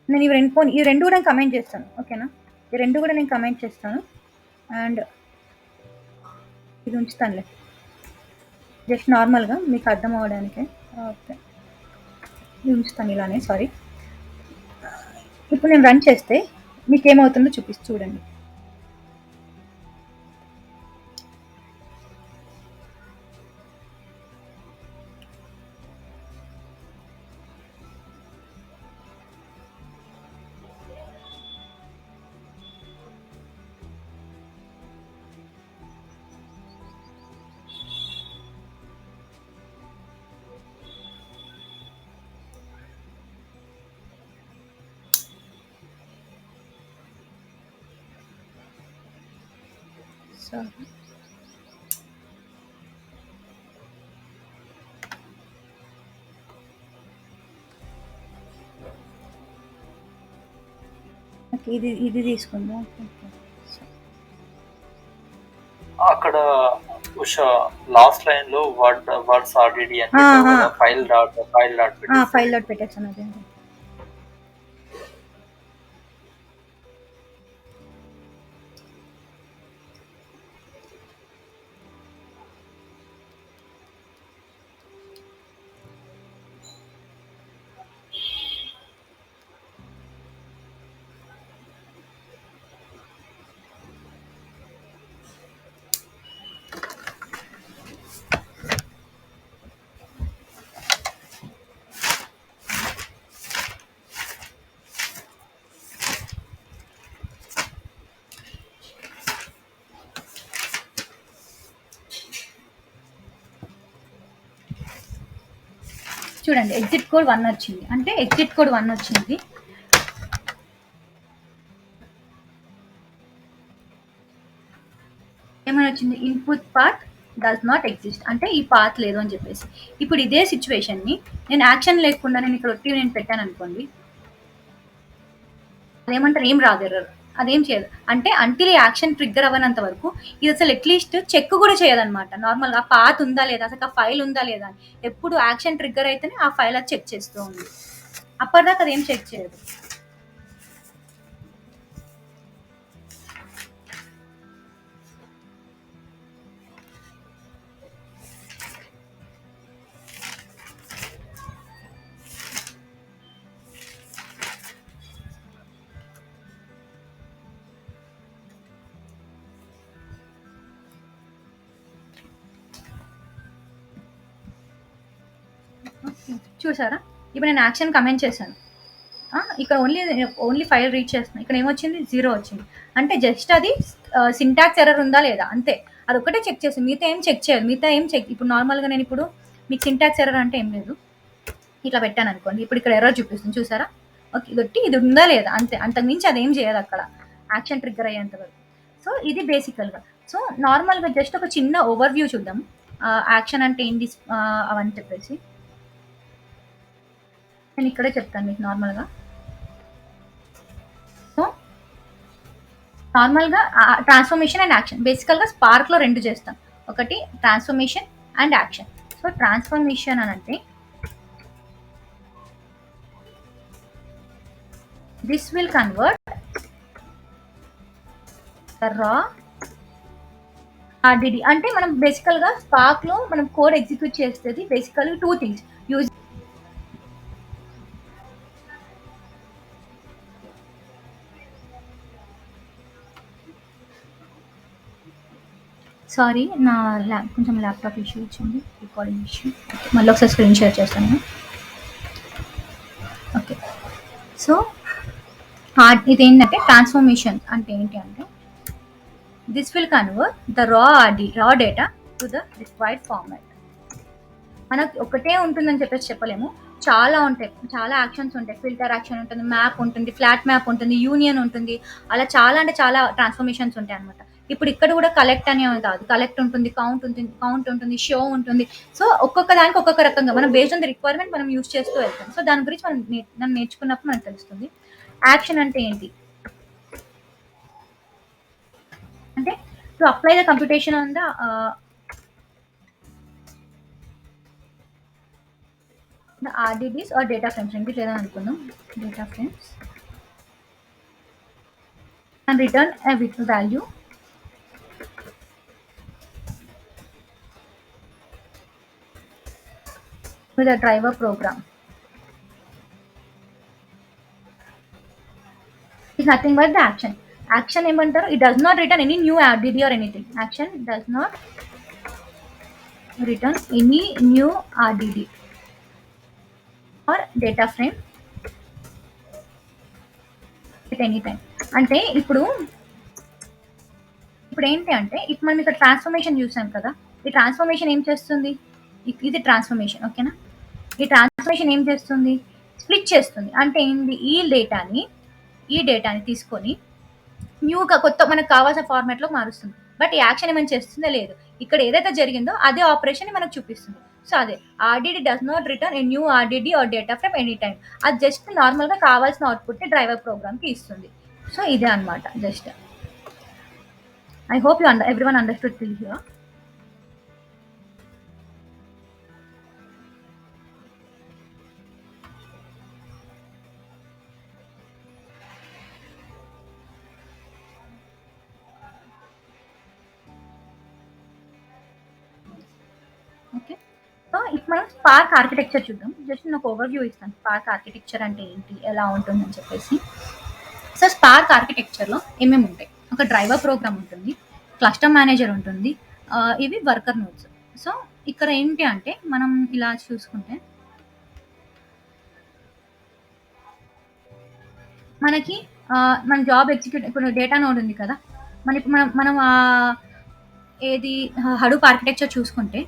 నేను ఈ రెండు కూడా నేను కమెంట్ చేస్తాను. ఓకేనా, ఈ రెండు కూడా నేను కమెంట్ చేస్తాను అండ్ ఇది ఉంచుతానులే జస్ట్ నార్మల్గా మీకు అర్థం అవ్వడానికి. ఓకే, ఇది ఉంచుతాను ఇలానే. సారీ, ఇప్పుడు నేను రన్ చేస్తే మీకేమవుతుందో చూడండి. సో ఓకే, ఇది తీసుకుందాం. ఓకే. సో అక్కడ ఉషా లాస్ట్ లైన్ లో వర్డ్స్ ఆర్డిడి అని పెట్టావు కదా, ఫైల్ డాట్ ఫైల్ డాట్ పెట్టేస్తాను అదే. చూడండి, ఎగ్జిట్ కోడ్ 1 వచ్చింది. అంటే ఎగ్జిట్ కోడ్ 1 వచ్చింది. ఏమని వచ్చింది? Input path does not exist, అంటే ఈ పాత్ లేదు అని చెప్పేసి. ఇప్పుడు ఇదే సిచ్యువేషన్ని నేను యాక్షన్ లేకుండా నేను ఇక్కడ ఒట్టి నేను పెట్టాను అనుకోండి, అదేమంటారు, ఏం రాదు ఎర్రర్, అదేం చేయదు. అంటే అంటిల్ యాక్షన్ ట్రిగ్గర్ అవ్వనంత వరకు ఇది అసలు అట్లీస్ట్ చెక్ కూడా చేయదన్నమాట. నార్మల్గా పాత్ ఉందా లేదా, అసలు ఆ ఫైల్ ఉందా లేదా అని ఎప్పుడు యాక్షన్ ట్రిగ్గర్ అయితేనే ఆ ఫైల్ అది చెక్ చేస్తూ ఉంది. అప్పటిదాకా అదేం చెక్ చేయదు. చూసారా, ఇప్పుడు నేను యాక్షన్ కమెంట్ చేశాను. ఇక్కడ ఓన్లీ ఫైల్ రీచ్ చేస్తున్నాను. ఇక్కడ ఏమొచ్చింది? 0 వచ్చింది. అంటే జస్ట్ అది సింటాక్స్ ఎర్రర్ ఉందా లేదా అంతే, అది ఒకటే చెక్ చేస్తుంది. మిగతా ఏం చెక్ చేయదు. మిగతా ఏం చెక్ ఇప్పుడు నార్మల్గా నేను ఇప్పుడు మీకు సింటాక్స్ ఎర్రర్ అంటే ఏం లేదు, ఇట్లా పెట్టాను అనుకోండి, ఇప్పుడు ఇక్కడ ఎర్రర్ చూపిస్తుంది. చూసారా? ఓకే, ఇది ఉందా లేదా అంతే, అంతకుమించి అదేం చేయదు అక్కడ యాక్షన్ ట్రిగ్గర్ అయ్యేంత వరకు. సో ఇది బేసికల్గా. సో నార్మల్గా జస్ట్ ఒక చిన్న ఓవర్ వ్యూ చూద్దాం, యాక్షన్ అంటే ఏంటి అవన్నీ చెప్పేసి. నేను ఇక్కడే చెప్తాను మీకు నార్మల్గా. సో నార్మల్గా ట్రాన్స్ఫర్మేషన్ అండ్ యాక్షన్ బేసికల్గా స్పార్క్లో 2 చేస్తాం. ఒకటి transformation and action. So transformation అని అంటే this will convert the raw RDD. అంటే మనం బేసికల్గా స్పార్క్లో మనం కోడ్ ఎగ్జిక్యూట్ చేసేది బేసికల్గా 2 థింగ్స్ యూజ్. సారీ, నా కొంచెం ల్యాప్టాప్ ఇష్యూ వచ్చింది, రికార్డింగ్ ఇష్యూ. మళ్ళీ ఒకసారి స్క్రీన్ షేర్ చేస్తాను. ఓకే, సో ఇదేంటంటే ట్రాన్స్ఫర్మేషన్ అంటే ఏంటి అంటే this will convert the raw data to the required format. మనకు ఒకటే ఉంటుందని చెప్పలేము, చాలా ఉంటాయి, చాలా యాక్షన్స్ ఉంటాయి. ఫిల్టర్ యాక్షన్ ఉంటుంది, మ్యాప్ ఉంటుంది, ఫ్లాట్ మ్యాప్ ఉంటుంది, యూనియన్ ఉంటుంది, అలా చాలా అంటే చాలా ట్రాన్స్ఫర్మేషన్స్ ఉంటాయి అనమాట. ఇప్పుడు ఇక్కడ కూడా కలెక్ట్ అనేవి కాదు, కలెక్ట్ ఉంటుంది, కౌంట్ ఉంటుంది, షో ఉంటుంది. సో ఒక్కొక్క దానికి ఒక్కొక్క రకంగా మనం బేస్డ్ ఆన్ ది రిక్వైర్మెంట్ మనం యూస్ చేస్తూ వెళ్తాం. సో దాని గురించి మనం నేర్చుకున్నప్పుడు మనకు తెలుస్తుంది. యాక్షన్ అంటే ఏంటి అంటే to apply the computation on the RDBs or data frames, రెండిటి లేదా అనుకుందాం. Data frames and return a value with a driver program. is nothing but the action. Action ఏమంటారు? It does not return any new RDD or anything. Action does not return any new RDD or data frame at any time. అంటే ఇప్పుడు ఏంటి అంటే ఇప్పుడు మనం ఇక్కడ transformation చూసాం కదా, ఈ ట్రాన్స్ఫర్మేషన్ ఏం చేస్తుంది? ఇది ట్రాన్స్ఫర్మేషన్, ఓకేనా? ఈ ట్రాన్స్ఫర్మేషన్ ఏం చేస్తుంది? స్ప్లిట్ చేస్తుంది. అంటే ఏంటి? ఈ డేటాని తీసుకొని న్యూగా కొత్త మనకు కావాల్సిన ఫార్మాట్లో మారుస్తుంది. బట్ ఈ యాక్షన్ ఏమైనా చేస్తుందో లేదు. ఇక్కడ ఏదైతే జరిగిందో అదే ఆపరేషన్ మనకు చూపిస్తుంది. సో అదే RDD does not return a new RDD or data from any time. అది జస్ట్ నార్మల్గా కావాల్సిన అవుట్పుట్ డ్రైవర్ ప్రోగ్రామ్కి ఇస్తుంది. సో ఇదే అనమాట. Just I hope you everyone understood till here. Okay, so ఇప్పుడు మనం స్పార్క్ ఆర్కిటెక్చర్ చూద్దాం. జస్ట్ నేను ఒక ఓవర్వ్యూ ఇస్తాను. స్పార్క్ ఆర్కిటెక్చర్ అంటే ఏంటి, ఎలా ఉంటుందని చెప్పేసి. సో స్పార్క్ ఆర్కిటెక్చర్లో ఏమేమి ఉంటాయి? ఒక డ్రైవర్ ప్రోగ్రామ్ ఉంటుంది, క్లస్టర్ మేనేజర్ ఉంటుంది, ఇవి వర్కర్ నోడ్స్. సో ఇక్కడ ఏంటి అంటే మనం ఇలా చూసుకుంటే మనకి మన జాబ్ ఎగ్జిక్యూట్ ఇప్పుడు డేటా నోడ్ ఉంది కదా, మనకి మనం ఏది హడూప్ ఆర్కిటెక్చర్ చూసుకుంటే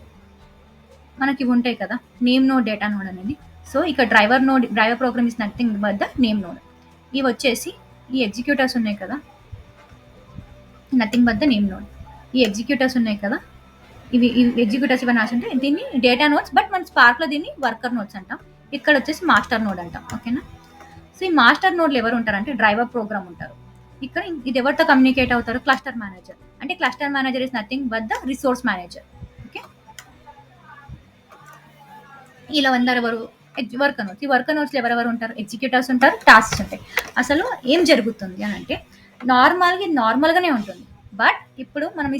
మనకి ఇవి ఉంటాయి కదా, నేమ్ నోడ్, డేటా నోడ్ అనేది. సో ఇక్కడ driver program is nothing but the name node. ఇవి వచ్చేసి ఈ ఎగ్జిక్యూటర్స్ ఉన్నాయి కదా, nothing but the name node. ఈ ఎగ్జిక్యూటర్స్ ఉన్నాయి కదా, ఇవి ఎగ్జిక్యూటర్స్ ఇవన్నీ రాసింటే దీన్ని డేటా నోడ్స్, బట్ మన స్పార్క్లో దీన్ని వర్కర్ నోడ్స్ అంటాం. ఇక్కడ వచ్చేసి మాస్టర్ నోడ్ అంటాం, ఓకేనా? సో ఈ మాస్టర్ నోడ్లు ఎవరు ఉంటారంటే డ్రైవర్ ప్రోగ్రామ్ ఉంటారు. ఇక్కడ ఇది ఎవరితో కమ్యూనికేట్ అవుతారు? Cluster manager. అంటే cluster manager is nothing but the resource manager. Okay, ఇలా అందరు ఎవరు? Worker nodes. ఈ వర్కర్ నోడ్స్లో ఎవరెవరు ఉంటారు? ఎగ్జిక్యూటర్స్ ఉంటారు, టాస్క్స్ ఉంటాయి. అసలు ఏం జరుగుతుంది అని అంటే నార్మల్గానే ఉంటుంది. బట్ ఇప్పుడు మనం ఈ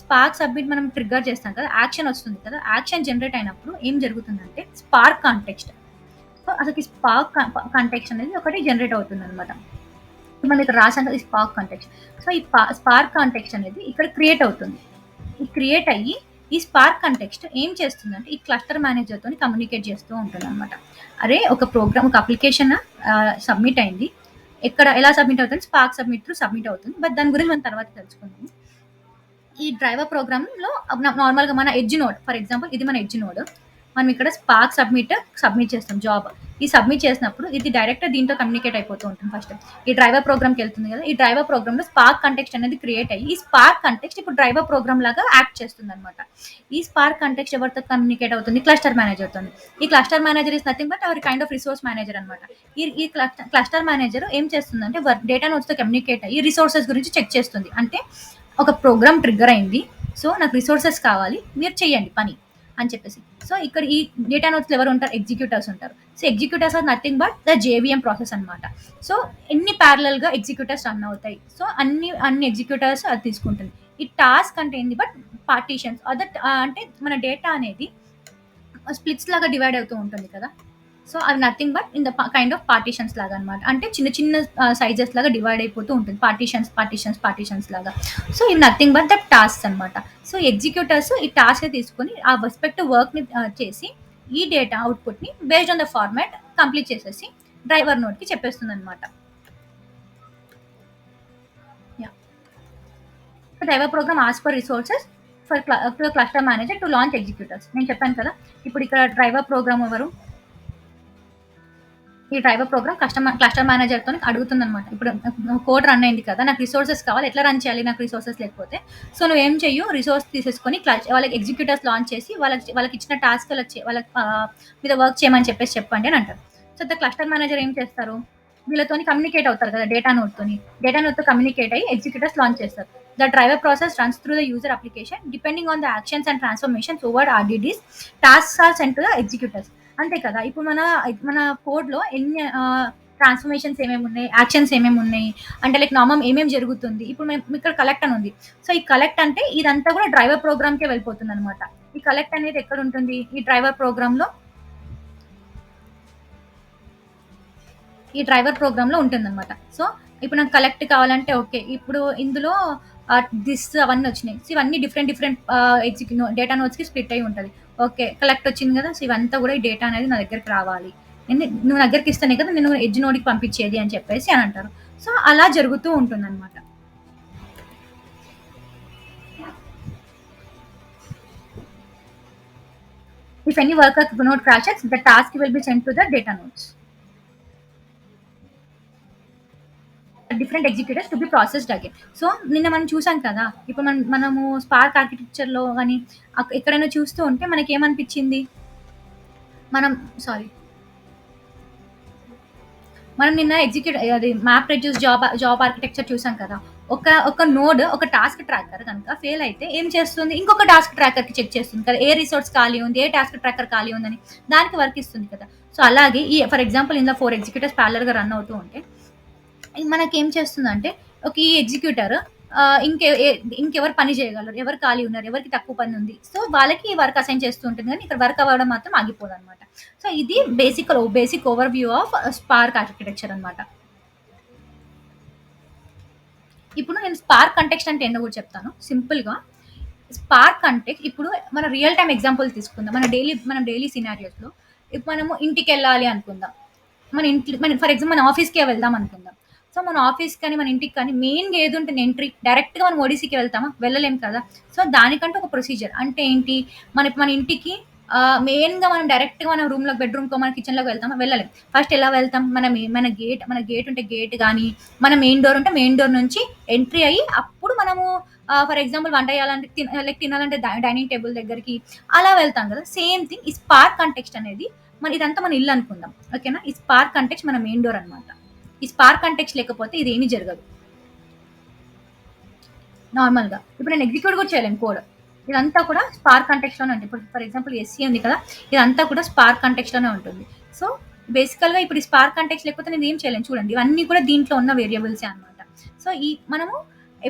స్పార్క్ సబ్మిట్ మనం ట్రిగ్గర్ చేస్తాం కదా, యాక్షన్ వస్తుంది కదా, యాక్షన్ జనరేట్ అయినప్పుడు ఏం జరుగుతుందంటే స్పార్క్ కాంటెక్స్ట్. సో అసలు స్పార్క్ కాంటెక్స్ట్ అనేది ఒకటి జనరేట్ అవుతుంది అనమాట. మనం ఇక్కడ రాసాం కదా, ఈ స్పార్క్ కాంటెక్స్ట్. సో ఈ స్పార్క్ కాంటెక్స్ట్ అనేది ఇక్కడ క్రియేట్ అవుతుంది. ఈ క్రియేట్ అయ్యి ఈ స్పార్క్ కాంటెక్స్ట్ ఏం చేస్తుందంటే ఈ క్లస్టర్ మేనేజర్తో కమ్యూనికేట్ చేస్తూ ఉంటుంది అనమాట. అరే ఒక ప్రోగ్రామ్, ఒక అప్లికేషన్ సబ్మిట్ అయింది, ఎలా సబ్మిట్ అవుతుంది? స్పార్క్ సబ్మిట్ త్రూ సబ్మిట్ అవుతుంది. బట్ దాని గురించి మనం తర్వాత తెలుసుకుందాము. ఈ డ్రైవర్ ప్రోగ్రామ్లో నార్మల్గా మన ఎడ్జ్ నోడ్, ఫర్ ఎగ్జాంపుల్ ఇది మన ఎడ్జ్ నోడ్, మనం ఇక్కడ స్పార్క్ సబ్మిట్ చేస్తాం జాబ్. ఈ సబ్మిట్ చేసినప్పుడు ఇది డైరెక్ట్ దీంతో కమ్యూనికేట్ అయిపోతూ ఉంటుంది. ఫస్ట్ ఈ డ్రైవర్ ప్రోగ్రామ్కి వెళ్తుంది కదా, ఈ డ్రైవర్ ప్రోగ్రామ్లో స్పార్క్ కంటెక్స్ట్ అనేది క్రియేట్ అయ్యి ఈ స్పార్క్ కంటెక్స్ట్ ఇప్పుడు డ్రైవర్ ప్రోగ్రామ్ లాగా యాక్ట్ చేస్తుంది అనమాట. ఈ స్పార్క్ కంటెక్స్ట్ ఎవరితో కమ్యూనికేట్ అవుతుంది? క్లస్టర్ మేనేజర్తో. ఈ cluster manager is nothing but our kind of resource manager అనమాట. ఈ క్లస్టర్ మేనేజర్ ఏం చేస్తుందంటే డేటా నోడ్స్తో కమ్యూనికేట్ అయ్యి రిసోర్సెస్ గురించి చెక్ చేస్తుంది. అంటే ఒక ప్రోగ్రామ్ ట్రిగ్గర్ అయింది, సో నాకు రిసోర్సెస్ కావాలి, మీరు చెయ్యండి పని అని చెప్పేసి. సో ఇక్కడ ఈ డేటా నోడ్స్లో ఎవరు ఉంటారు? ఎగ్జిక్యూటర్స్ ఉంటారు. So executors are nothing but the JVM process అనమాట. సో ఎన్ని ప్యారలల్గా ఎగ్జిక్యూటర్స్ రన్ అవుతాయి, సో అన్ని ఎగ్జిక్యూటర్స్ అది తీసుకుంటుంది. ఈ టాస్క్ అంటే ఏంది? బట్ పార్టీషన్స్ అంటే మన డేటా అనేది స్ప్లిట్స్ లాగా డివైడ్ అవుతూ ఉంటుంది కదా. సో అవి nothing but in the kind of partitions లాగా అనమాట. అంటే చిన్న చిన్న సైజెస్ లాగా డివైడ్ అయిపోతూ ఉంటుంది, పార్టీషన్స్ లాగా. సో ఇవి నథింగ్ బట్ ద టాస్క్ అనమాట. సో ఎగ్జిక్యూటర్స్ ఈ టాస్క్ తీసుకొని ఆ రెస్పెక్టివ్ వర్క్ని చేసి ఈ డేటా అవుట్పుట్ని based on the format complete చేసేసి డ్రైవర్ నోడ్కి చెప్పేస్తుంది అనమాట. Driver program ask for resources for cluster manager to launch executors. నేను చెప్పాను కదా, ఇప్పుడు ఇక్కడ డ్రైవర్ ప్రోగ్రామ్ ఎవరు? ఈ డ్రైవర్ ప్రోగ్రామ్ క్లస్టర్ మేనేజర్తో అడుగుతుంది అనమాట. ఇప్పుడు కోడ్ రన్ అయింది కదా, నాకు రిసోర్సెస్ కావాలి, ఎట్లా రన్ చేయాలి నాకు రిసోర్సెస్ లేకపోతే? సో నువ్వు ఏం చెయ్యు, రిసోర్స్ తీసేసుకొని వాళ్ళకి ఎగ్జిక్యూటర్స్ లాంచ్ చేసి వాళ్ళకి ఇచ్చిన టాస్క్ వాళ్ళకి మీద వర్క్ చేయమని చెప్పండి అని అంటారు. సో ద క్లస్టర్ మేనేజర్ ఏం చేస్తారు? వీళ్ళతో కమ్యూనికేట్ అవుతారు కదా, డేటా నోడ్తో కమ్యూనికేట్ అయ్యి ఎగ్జిక్యూటర్స్ లాంచ్ చేస్తారు. The driver process runs through the user application depending on the actions and transformations over RDDs. Tasks are sent to the executors. అంతే కదా, ఇప్పుడు మన కోడ్లో ఎన్ని ట్రాన్స్ఫర్మేషన్స్ ఏమేమి ఉన్నాయి, యాక్షన్స్ ఏమేమి ఉన్నాయి అంటే లైక్ నార్మల్ ఏమేమి జరుగుతుంది. ఇప్పుడు మేము ఇక్కడ కలెక్ట్ అని ఉంది. సో ఈ కలెక్ట్ అంటే ఇదంతా కూడా డ్రైవర్ ప్రోగ్రామ్కే వెళ్ళిపోతుంది అనమాట. ఈ కలెక్ట్ అనేది ఎక్కడ ఉంటుంది? ఈ డ్రైవర్ ప్రోగ్రామ్లో ఈ డ్రైవర్ ప్రోగ్రామ్లో ఉంటుందన్నమాట. సో ఇప్పుడు నాకు కలెక్ట్ కావాలంటే ఓకే, ఇప్పుడు ఇందులో దిస్ అవన్నీ వచ్చినాయి. సో ఇవన్నీ డిఫరెంట్ డిఫరెంట్ డేటా నోట్స్కి స్ప్లిట్ అయి ఉంటుంది. ఓకే, కలెక్ట్ వచ్చింది కదా, సో ఇవంతా కూడా ఈ డేటా అనేది నా దగ్గరికి రావాలి, నువ్వు దగ్గరికి ఇస్తేనే కదా నేను ఎడ్జ్ నోడ్కి పంపించేది అని చెప్పేసి అని అంటారు. సో అలా జరుగుతూ ఉంటుంది అనమాట. If any worker node crashes, the task will be sent to the data nodes. Different executives to be processed again. So నిన్న మనం చూసాం కదా, ఇప్పుడు మనము స్పార్క్ ఆర్కిటెక్చర్లో కానీ ఎక్కడైనా చూస్తూ ఉంటే మనకి ఏమనిపించింది, మనం నిన్న అది మ్యాప్ రెడ్యూస్ జాబ్ ఆర్కిటెక్చర్ చూసాం కదా. ఒక నోడ్ ఒక టాస్క్ ట్రాకర్ కనుక ఫెయిల్ అయితే ఏం చేస్తుంది, ఇంకొక టాస్క్ ట్రాకర్కి చెక్ చేస్తుంది కదా, ఏ రిసోర్స్ ఖాళీ ఉంది, ఏ టాస్క్ ట్రాకర్ ఖాళీ ఉందని దానికి వర్క్ ఇస్తుంది కదా. సో అలాగే ఈ ఫర్ ఎగ్జాంపుల్ ఇందులో 4 ఎగ్జిక్యూటివ్స్ ప్యారలల్గా రన్ అవుతూ ఉంటే మనకేం చేస్తుందంటే ఒక ఈ ఎగ్జిక్యూటర్ ఇంకెవరు పని చేయగలరు, ఎవరు ఖాళీ ఉన్నారు, ఎవరికి తక్కువ పని ఉంది, సో వాళ్ళకి ఈ వర్క్ అసైన్ చేస్తూ ఉంటుంది, కానీ ఇక్కడ వర్క్ అవ్వడం మాత్రం ఆగిపోదు అనమాట. సో ఇది basic over view of spark architecture అనమాట. ఇప్పుడు నేను స్పార్క్ కంటెక్స్ట్ అంటే ఏంటో కూడా చెప్తాను సింపుల్గా. స్పార్క్ కంటెక్స్ట్ ఇప్పుడు మన రియల్ టైం ఎగ్జాంపుల్ తీసుకుందాం. మనం డైలీ సినారియోస్లో ఇప్పుడు మనము ఇంటికి వెళ్ళాలి అనుకుందాం, మన ఫర్ ఎగ్జాంపుల్ మన ఆఫీస్కే వెళ్దాం అనుకుందాం. సో మన ఆఫీస్ కానీ మన ఇంటికి కానీ మెయిన్గా ఏది ఉంటుంది ఎంట్రీ, డైరెక్ట్గా మనం ఓడీసీకి వెళ్తామా, వెళ్ళలేం కదా. సో దానికంటే ఒక ప్రొసీజర్ అంటే ఏంటి, మన ఇంటికి మెయిన్గా మనం డైరెక్ట్గా మన రూమ్లో బెడ్రూమ్కో మన కిచెన్లోకి వెళ్తామా, వెళ్ళలేం. ఫస్ట్ ఎలా వెళ్తాం, మన గేట్ ఉంటే గేట్ కానీ మన మెయిన్ డోర్ ఉంటే మెయిన్ డోర్ నుంచి ఎంట్రీ అయ్యి అప్పుడు మనము ఫర్ ఎగ్జాంపుల్ వంట చేయాలంటే తినాలంటే డైనింగ్ టేబుల్ దగ్గరికి అలా వెళ్తాం కదా. సేమ్ థింగ్ ఈ స్పార్క్ కంటెక్స్ట్ అనేది ఇదంతా మన ఇల్లు అనుకుందాం, ఓకేనా. ఈ స్పార్క్ కంటెక్స్ట్ మన మెయిన్ డోర్ అనమాట. ఈ స్పార్క్ కంటెక్స్ట్ లేకపోతే ఇది ఏమీ జరగదు నార్మల్గా. ఇప్పుడు నేను ఎగ్జిక్యూట్ కూడా చేయలేను కోడ్, ఇదంతా కూడా స్పార్క్ కంటెక్స్ట్లోనే ఉంటుంది. ఇప్పుడు ఫర్ ఎగ్జాంపుల్ ఎస్సీ ఉంది కదా, ఇదంతా కూడా స్పార్క్ కంటెక్స్ట్లోనే ఉంటుంది. సో బేసికల్గా ఇప్పుడు ఈ స్పార్క్ కంటెక్స్ట్ లేకపోతే నేను ఏం చేయలేను. చూడండి, ఇవన్నీ కూడా దీంట్లో ఉన్న వేరియబుల్సే అనమాట. సో మనము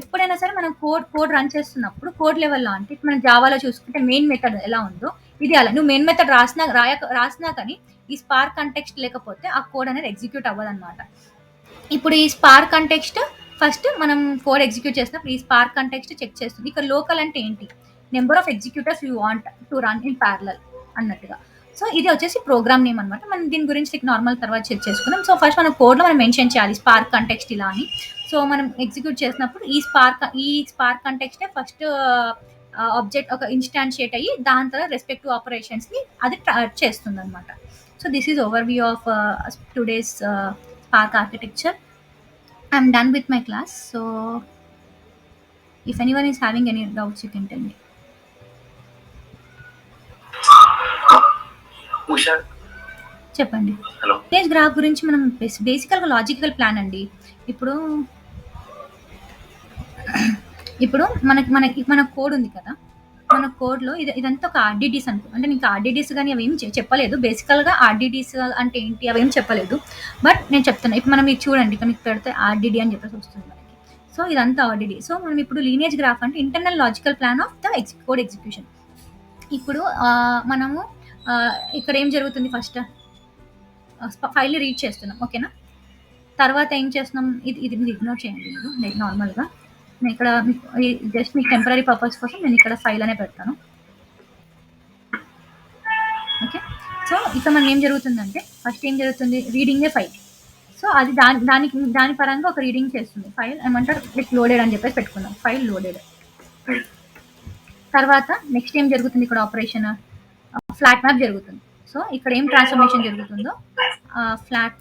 ఎప్పుడైనా సరే మనం కోడ్ రన్ చేస్తున్నప్పుడు కోడ్ లెవెల్లో అంటే మనం జావాలో చూసుకుంటే మెయిన్ మెథడ్ ఎలా ఉందో ఇది అలా నువ్వు మెయిన్ మెథడ్ రాసినా కానీ ఈ స్పార్క్ కంటెక్స్ట్ లేకపోతే ఆ కోడ్ అనేది ఎగ్జిక్యూట్ అవ్వదు అనమాట. ఇప్పుడు ఈ స్పార్క్ కంటెక్స్ట్ ఫస్ట్ మనం కోడ్ ఎగ్జిక్యూట్ చేసినప్పుడు ఈ స్పార్క్ కంటెక్స్ట్ చెక్ చేస్తుంది. ఇక్కడ లోకల్ అంటే ఏంటి, number of executors you want to run in parallel అన్నట్టుగా. సో ఇది వచ్చేసి ప్రోగ్రామ్ నేమ్ అనమాట. మనం దీని గురించి నార్మల్ తర్వాత చెక్ చేసుకున్నాం. సో ఫస్ట్ మనం కోడ్లో మనం మెన్షన్ చేయాలి స్పార్క్ కంటెక్స్ట్ ఇలా అని. సో మనం ఎగ్జిక్యూట్ చేసినప్పుడు ఈ స్పార్క్ కంటెక్స్టే ఫస్ట్ ఆబ్జెక్ట్ ఒక ఇన్స్టాన్షియేట్ అయ్యి దాని తర్వాత రెస్పెక్టివ్ ఆపరేషన్స్ని అది చేస్తుంది అనమాట. So this is over view of today's Spark architecture. I'm done with my class. So if anyone is having any doubts, you can tell me. Usha, చెప్పండి. Hello. Linear graph గురించి మనం బేసికల్గా లాజికల్ ప్లాన్ అండి. ఇప్పుడు మన code ఉంది కదా, మన కోడ్లో ఇదంతా ఒక ఆర్డిడిస్ అనుకో, అంటే నీకు ఆర్డిడిస్ కానీ అవి ఏం చెప్పలేదు. బేసికల్గా ఆర్డిడిస్ అంటే ఏంటి అవి ఏం చెప్పలేదు, బట్ నేను చెప్తున్నా. ఇప్పుడు మనం ఇది చూడండి, ఇక్కడ మీకు పెడితే ఆర్డిడి అని చెప్పేసి వస్తుంది మనకి. సో ఇదంతా ఆర్డిడి. సో మనం ఇప్పుడు లీనియర్ గ్రాఫ్ అంటే internal logical plan of the code execution. ఇప్పుడు మనము ఇక్కడ ఏం జరుగుతుంది, ఫస్ట్ ఫైల్ని రీడ్ చేస్తున్నాం, ఓకేనా. తర్వాత ఏం చేస్తున్నాం, ఇది మీరు ఇగ్నోర్ చేయండి. నేను నార్మల్గా నేను ఇక్కడ జస్ట్ మీకు టెంపరీ పర్పస్ కోసం నేను ఇక్కడ ఫైల్ అనే పెడతాను, ఓకే. సో ఇక్కడ మనం ఏం జరుగుతుందంటే ఫస్ట్ ఏం జరుగుతుంది, రీడింగ్ ఏ ఫైల్. సో అది దాని పరంగా ఒక రీడింగ్ చేస్తుంది. ఫైల్ ఏమంటారు, ఇట్ లోడెడ్ అని చెప్పేసి పెట్టుకుందాం, ఫైల్ లోడెడ్. తర్వాత నెక్స్ట్ ఏం జరుగుతుంది, ఇక్కడ ఆపరేషన్ ఫ్లాట్ మ్యాప్ జరుగుతుంది. సో ఇక్కడ ఏం ట్రాన్స్ఫర్మేషన్ జరుగుతుందో ఫ్లాట్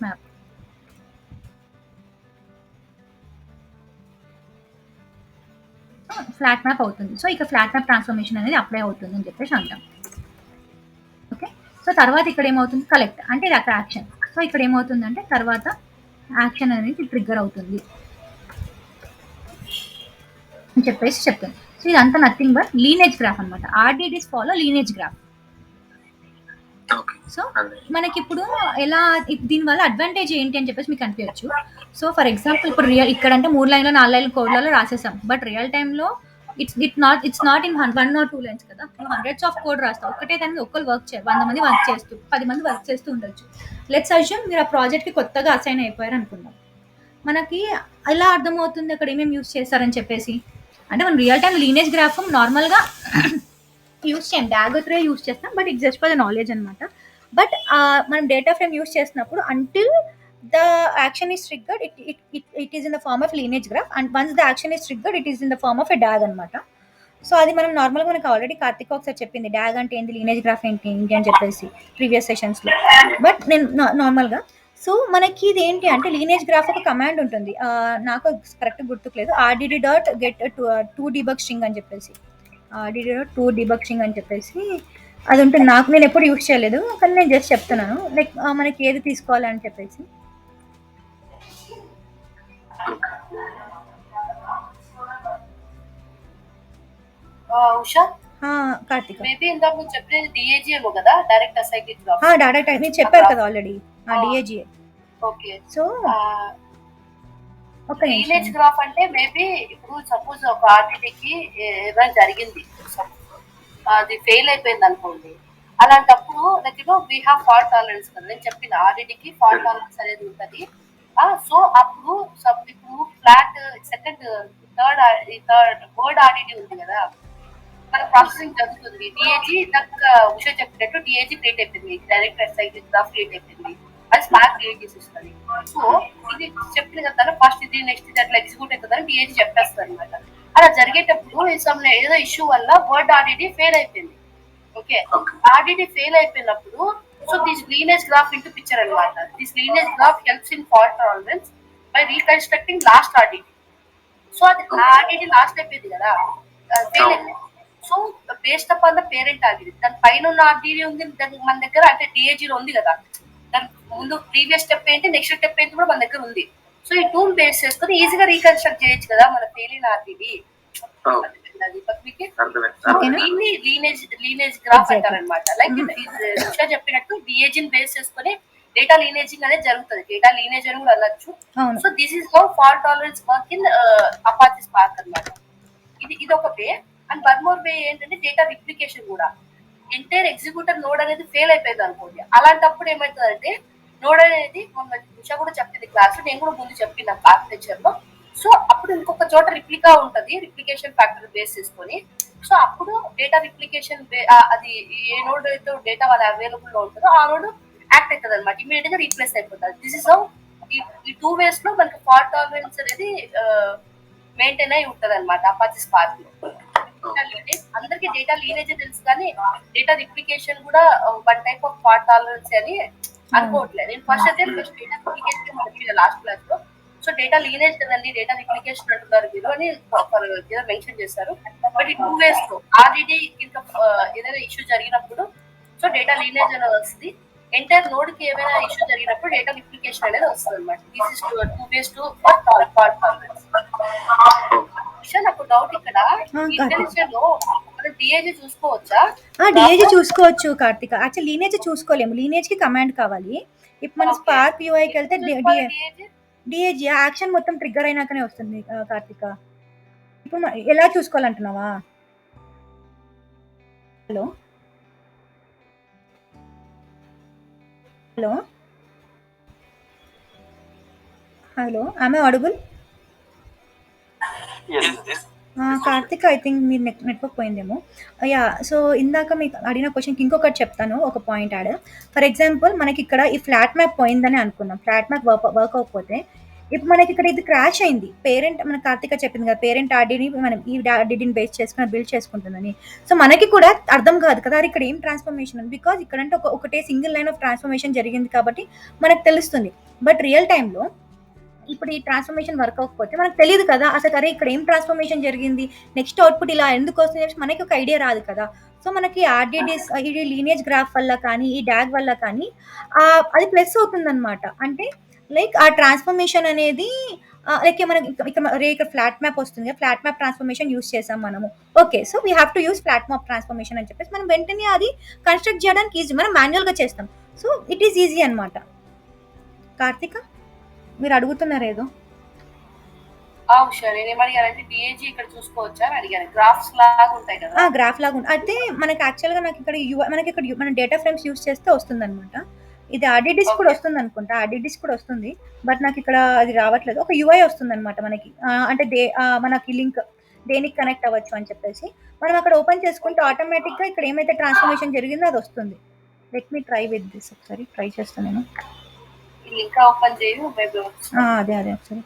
మ్యాప్ అవుతుంది. సో ఇక్కడ ఫ్లాట్ మ్యాప్ ట్రాన్స్ఫర్మేషన్ అనేది అప్లై అవుతుంది అని చెప్పేసి అంటాం, ఓకే. సో తర్వాత ఇక్కడ ఏమవుతుంది, కలెక్ట్ అంటే ఇది అక్కడ యాక్షన్. సో ఇక్కడ ఏమవుతుందంటే తర్వాత యాక్షన్ అనేది ట్రిగ్గర్ అవుతుంది అని చెప్పేసి చెప్తుంది. సో ఇదంతా నథింగ్ బట్ లీనేజ్ గ్రాఫ్ అనమాట. ఆర్డిడిస్ ఫాలో లీనేజ్ గ్రాఫ్. సో మనకి ఇప్పుడు ఎలా దీనివల్ల అడ్వాంటేజ్ ఏంటి అని చెప్పేసి మీకు అనిపించచ్చు. సో ఫర్ ఎగ్జాంపుల్ ఇప్పుడు ఇక్కడ అంటే 3 లైన్లు 4 లైన్ల కోడ్లలో రాసేసాం, బట్ రియల్ టైంలో it's not in 1 or 2 lines కదా, నువ్వు హండ్రెడ్స్ ఆఫ్ కోడ్ రాస్తావు, ఒకటే దానికి ఒక్కరు వర్క్ చేయాలి, 100 మంది వర్క్ చేస్తూ 10 మంది వర్క్ చేస్తూ ఉండొచ్చు. లెట్స్ అజ్యూమ్ మీరు ఆ ప్రాజెక్ట్కి కొత్తగా అసైన్ అయిపోయారు అనుకుందాం. మనకి ఎలా అర్థమవుతుంది అక్కడ ఏమేమి యూస్ చేస్తారని చెప్పేసి? అంటే మనం రియల్ టైం లీనేజ్ గ్రాఫ్ నార్మల్గా యూస్ చేయం, డాగ్ యూస్ చేస్తాం, but it just for the knowledge అనమాట. బట్ మనం డేటా ఫ్రేమ్ యూస్ చేసినప్పుడు until the action is triggered it is in the form of lineage graph, and once the action is triggered it is in the form of a DAG అనమాట. So అది మనం నార్మల్గా మనకు already Karthik ఒకసారి చెప్పింది, dog అంటే ఏంటి, లీనేజ్ గ్రాఫ్ ఏంటి అని చెప్పేసి ప్రీవియస్ సెషన్స్లో. బట్ నేను నార్మల్గా, సో మనకి ఇది ఏంటి అంటే లీనేజ్ గ్రాఫ్ ఒక కమాండ్ ఉంటుంది, నాకు కరెక్ట్ గుర్తుకులేదు, RDD dot get to debug string అని చెప్పేసి, RDD dot to debug string అని చెప్పేసి అది ఉంటుంది. నాకు నేను ఎప్పుడు యూస్ చేయలేదు, కానీ నేను జస్ట్ చెప్తున్నాను లైక్ మనకి ఏది తీసుకోవాలి అని చెప్పేసి. ఉషా కార్తిక్ మేబీ ఇందాక నువ్వు చెప్పినది డిఏజీ ఏమో కదా, డైరెక్ట్ అసైక్లిక్ గ్రాఫ్. డైరెక్ట్ మీరు చెప్పారు కదా ఆల్రెడీ, డిఏజీ. ఓకే, సో ఒక లీనేజ్ గ్రాఫ్ అంటే మేబీ ఇప్పుడు సపోజ్ ఒక ఆర్డిటీకి ఏమైనా జరిగింది, అది ఫెయిల్ అయిపోయింది అనుకోండి, అలాంటప్పుడు like we have fault tolerance కదా, నేను చెప్పిన ఆర్డిటీకి ఫాల్ట్ టాలరెన్స్ అనేది ఉంటుంది. సో అప్పుడు ఇప్పుడు flat second third word RDT ఉంది కదా, మన ప్రాసెసింగ్ జరుగుతుంది. డిఏజీ నాకు ఉషా చెప్పినట్టు డిఏజీ క్రియేట్ అయిపోయింది, డైరెక్ట్ అసైక్లిక్ గ్రాఫ్ క్రియేట్ అయిపోయింది, అది స్పార్క్ క్రియేట్ చేసేస్తుంది. సో ఇది చెప్పిన కదా ఫస్ట్ ఇది నెక్స్ట్ ఇది అట్లా ఎగ్జిక్యూట్ అవుతుందని డిఏజీ చెప్పేస్తుంది అనమాట. అలా జరిగేటప్పుడు ఏదో ఇష్యూ వల్ల వర్డ్ ఆర్డిటీ ఫెయిల్ అయిపోయింది. ఓకే, ఆర్డిటీ ఫెయిల్ అయిపోయినప్పుడు so this lineage graph into picture అనమాట. This lineage graph helps in fault tolerance by reconstructing lost RDD. So అది ఆర్డిటీ లాస్ట్ అయిపోయింది కదా, ఫెయిల్ అయిపోయింది. So based up on the parent RDD, దాని పైన ఉన్న ఆర్డిటీ ఉంది దానికి మన దగ్గర, అంటే డిఏజీలో ఉంది కదా, దాని ముందు ప్రీవియస్ స్టెప్ ఏంటి నెక్స్ట్ స్టెప్ ఏంటి కూడా మన దగ్గర ఉంది. సో ఈ టూల్ బేస్ చేసుకుని ఈజీగా రీకన్స్ట్రక్ట్ చేయొచ్చు కదా మన ఫెయిల్ ఆర్డిటీ. దీన్ని లీనేజ్ గ్రాఫ్ అంటారనమాట. లైక్ ఉషా చెప్పినట్టు డిఏజీని బేస్ చేసుకుని డేటా లీనేజింగ్ అనేది జరుగుతుంది, డేటా లీనేజ్ అని కూడా అనొచ్చు. So this is how fault tolerance work in Apache spark అనమాట. ఇది ఒక వే. అండ్ వన్ మోర్ వే ఏంటంటే డేటా రిప్లికేషన్ కూడా. ఎంటైర్ ఎగ్జిక్యూటర్ నోడ్ అనేది ఫెయిల్ అయిపోయింది అనుకోండి, అలాంటప్పుడు ఏమవుతుందంటే నోడ్ అనేది మొన్న ఉషా కూడా చెప్పింది క్లాస్, నేను కూడా ముందు చెప్పిన ఆర్కిటెక్చర్ లో. సో అప్పుడు ఇంకొక చోట రిప్లికా ఉంటది, రిప్లికేషన్ ఫ్యాక్టర్ బేస్ చేసుకొని. సో అప్పుడు డేటా రిప్లికేషన్ అది ఏ నోడ్ అయితే డేటా వాళ్ళ అవైలబుల్ లో ఉంటుందో ఆ నోడ్ యాక్ట్ అవుతుంది అనమాట, ఇమీడియట్ గా రీప్లేస్ అయిపోతుంది. దిస్ ఇస్ హౌ ఈ టూ వేస్ లో మనకి ఫాల్ట్ టాలరెన్స్ అనేది మెయింటైన్ అయి ఉంటది అనమాట అపాచీ స్పార్క్ లో. అందరికి డేటా లీనేజ్ తెలుసు, కానీ డేటా రిప్లికేషన్ కూడా one type of fault tolerance అని అనుకోవట్లేదు. నేను ఫస్ట్ అయితే డేటా రిప్లికేషన్ లాస్ట్ క్లాస్ లో. సో డేటా లీనేజ్ కదండి, డేటా రిప్లికేషన్ అంటున్నారు మీరు అని మెన్షన్ చేశారు. బట్ ఈ టూ వేస్ లో ఆర్డిటీ ఇంకా ఏదైనా ఇష్యూ జరిగినప్పుడు సో డేటా లీనేజ్ అనేది వస్తుంది, ఎంటైర్ నోడ్ కి ఏమైనా ఇష్యూ జరిగినప్పుడు డేటా రిప్లికేషన్ అనేది వస్తుంది అనమాట. This is two ways to fault tolerance. నాకు డౌట్ ఇక్కడ ఇంటెలిజెన్స్ లో మనం డిఏజీ చూసుకోవచ్చా? డిఏజీ చూసుకోవచ్చు కార్తిక, యాక్చువల్ లీనేజ్ చూసుకోలేము, లీనేజ్ కి కమాండ్ కావాలి. ఇప్పుడు మన స్పార్క్ యూఐకి వెళ్తే డిఏజీ యాక్షన్ మొత్తం ట్రిగ్గర్ అయినాకనే వస్తుంది కార్తిక. ఇప్పుడు ఎలా చూసుకోవాలంటున్నావా? హలో హలో హలో ఆమె అడుగుల్ కార్తిక్, ఐ థింక్ మీరు నెట్వర్క్ పోయిందేమో. యా, సో ఇందాక మీకు అడిగిన క్వశ్చన్కి ఇంకొకటి చెప్తాను, ఒక పాయింట్ యాడ్. ఫర్ ఎగ్జాంపుల్ మనకి ఇక్కడ ఈ ఫ్లాట్ మ్యాప్ పోయిందని అనుకుందాం, ఫ్లాట్ మ్యాప్ వర్క్ అవ్వకపోతే ఇప్పుడు మనకి ఇక్కడ ఇది క్రాష్ అయింది. పేరెంట్ మన కార్తిక చెప్పింది కదా, పేరెంట్ ఆర్డీని మనం ఈ ఆర్డీని బేస్ చేసుకుని బిల్డ్ చేసుకుంటుందని. సో మనకి కూడా అర్థం కాదు కదా ఇక్కడ ఏం ట్రాన్స్ఫర్మేషన్ ఉంది, బికాజ్ ఇక్కడంటే ఒకటే సింగిల్ లైన్ ఆఫ్ ట్రాన్స్ఫర్మేషన్ జరిగింది కాబట్టి మనకు తెలుస్తుంది. బట్ రియల్ టైంలో ఇప్పుడు ఈ ట్రాన్స్ఫర్మేషన్ వర్క్ అవ్వకపోతే మనకు తెలియదు కదా అసలు, అరే ఇక్కడ ఏం ట్రాన్స్ఫర్మేషన్ జరిగింది, నెక్స్ట్ అవుట్పుట్ ఇలా ఎందుకు వస్తుంది మనకి ఒక ఐడియా రాదు కదా. సో మనకి ఆర్డీడీస్ ఈ లీనేజ్ గ్రాఫ్ వల్ల కానీ ఈ డాగ్ వల్ల కానీ అది ప్లస్ అవుతుంది అనమాట. అంటే లైక్ ఆ ట్రాన్స్ఫర్మేషన్ అనేది లైక్ మనకి ఇక్కడ ఫ్లాట్ మ్యాప్ వస్తుంది, ఫ్లాట్ మ్యాప్ ట్రాన్స్ఫర్మేషన్ యూస్ చేసాం మనము. Okay, so we have to use flat map transformation అని చెప్పేసి మనం వెంటనే అది కన్స్ట్రక్ట్ చేయడానికి ఈజీ, మనం మాన్యువల్గా చేస్తాం. సో ఇట్ ఈస్ ఈజీ అనమాట. కార్తిక మీరు అడుగుతున్నారు ఏదో. ఉషా నేను ఏమడిగానంటే డిఏజీ ఇక్కడ చూసుకోవచ్చా అని అడిగాను. గ్రాఫ్స్ లాగా ఉంటాయి కదా. గ్రాఫ్ లాగా అయితే మనకి యాక్చువల్గా నాకు ఇక్కడ మనకి ఇక్కడ మన డేటా ఫ్రేమ్స్ యూస్ చేస్తే వస్తుంది అనమాట. ఇది ఆర్డీడిస్ కూడా వస్తుంది అనుకుంటా, ఆర్డీడిస్ కూడా వస్తుంది, బట్ నాకు ఇక్కడ అది రావట్లేదు. ఒక యూఐ వస్తుంది అనమాట మనకి, అంటే మనకి లింక్ దేనికి కనెక్ట్ అవ్వచ్చు అని చెప్పేసి మనం అక్కడ ఓపెన్ చేసుకుంటే ఆటోమేటిక్గా ఇక్కడ ఏమైతే ట్రాన్స్ఫర్మేషన్ జరిగిందో అది వస్తుంది. Let me try with this, ఒకసారి ట్రై చేస్తాను నేను. లింక్ ఓపెన్ చేయు. అదే ఒకసారి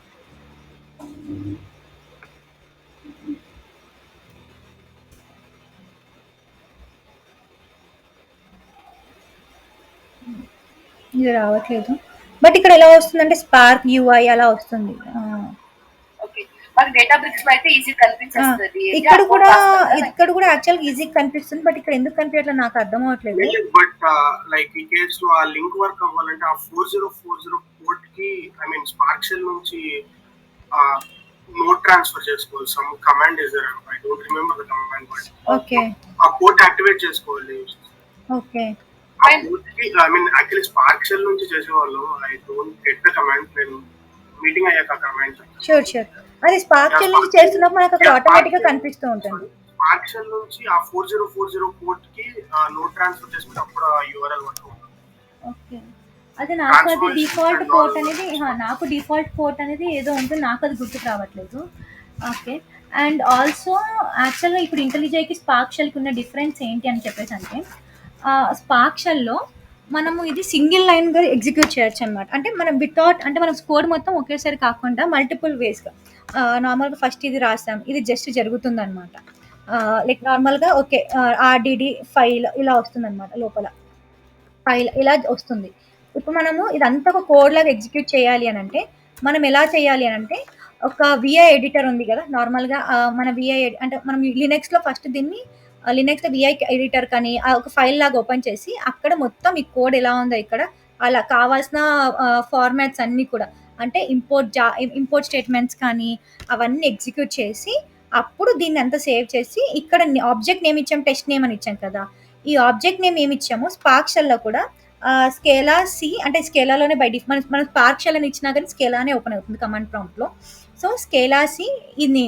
ఇది రావట్లేదు, బట్ ఇక్కడ ఎలా వస్తుందంటే స్పార్క్ యూఐ అలా వస్తుంది. ఇక్కడ కూడా యాక్చువల్ ఈజీ కనిపిస్తుంది, బట్ ఇక్కడ ఎందుకు కనిపించట్లేదు నాకు అర్థం అవ్వట్లేదు. బట్ లైక్ ఈ కేస్ లో ఆ లింక్ వర్క్ అవ్వాలంటే ఆ 4040 పోర్ట్ కి ఐ మీన్ స్పార్క్ షెల్ నుంచి నోట్ ట్రాన్స్ఫర్ చేసుకోవాలి. Some command is there, I don't remember the command, but okay ఆ పోర్ట్ యాక్టివేట్ చేసుకోవాలి. Okay I mean actually Spark shell నుంచి చేసేవాళ్ళం. I don't get the command. నేను meeting అయ్యాక command. Sure అది Spark shell నుంచి చేస్తున్నప్పుడు మనకు అక్కడ ఆటోమేటిక్ గా కనిపిస్తూ ఉంటుంది. స్పార్క్ షెల్ నుంచి ఆ 4040 పోర్ట్ కి నోట్ ట్రాన్స్ఫర్ చేసుకున్నప్పుడు ఆ యూఆర్ఎల్ వర్క్ అవుతుంది. ఓకే అది నాకు అది డిఫాల్ట్ పోర్ట్ అనేది, నాకు డిఫాల్ట్ పోర్ట్ అనేది ఏదో ఉంటుంది, నాకు అది గుర్తుకు రావట్లేదు. ఓకే అండ్ ఆల్సో యాక్చువల్గా ఇప్పుడు ఇంటెలిజైకి స్పార్క్ షెల్కి ఉన్న డిఫరెన్స్ ఏంటి అని చెప్పేసి అంటే, స్పార్క్ షెల్లో మనము ఇది సింగిల్ లైన్గా ఎగ్జిక్యూట్ చేయొచ్చు అనమాట. అంటే మనం వితౌట్ అంటే మనం కోడ్ మొత్తం ఒకేసారి కాకుండా మల్టిపుల్ వేస్గా, నార్మల్గా ఫస్ట్ ఇది రాస్తాం, ఇది జస్ట్ జరుగుతుంది అనమాట. లైక్ నార్మల్గా ఓకే ఆర్డిడి ఫైల్ ఇలా వస్తుంది అనమాట, లోపల ఫైల్ ఇలా వస్తుంది. ఇప్పుడు మనము ఇదంతా ఒక కోడ్ లాగా ఎగ్జిక్యూట్ చేయాలి అని అంటే మనం ఎలా చేయాలి అని అంటే, ఒక విఐ ఎడిటర్ ఉంది కదా నార్మల్గా, మన విఐ అంటే మనం లినక్స్లో ఫస్ట్ దీన్ని లినక్స్లో విఐ ఎడిటర్ కానీ ఒక ఫైల్ లాగా ఓపెన్ చేసి అక్కడ మొత్తం ఈ కోడ్ ఎలా ఉందో ఇక్కడ అలా కావాల్సిన ఫార్మాట్స్ అన్నీ కూడా, అంటే ఇంపోర్ట్ స్టేట్మెంట్స్ కానీ అవన్నీ ఎగ్జిక్యూట్ చేసి అప్పుడు దీన్ని అంతా సేవ్ చేసి ఇక్కడ ఆబ్జెక్ట్ నేమ్ ఇచ్చాం, టెస్ట్ నేమ్ అని ఇచ్చాం కదా, ఈ ఆబ్జెక్ట్ నేమ్ ఏమి ఇచ్చామో స్పార్క్ షెల్లో కూడా స్కేలా సి అంటే స్కేలాలోనే బై డిఫాల్ట్ మనం స్పార్క్ షెల్ అని ఇచ్చినా కానీ స్కేలానే ఓపెన్ అవుతుంది కమాండ్ ప్రాంప్ట్లో. సో స్కేలా సి ఇది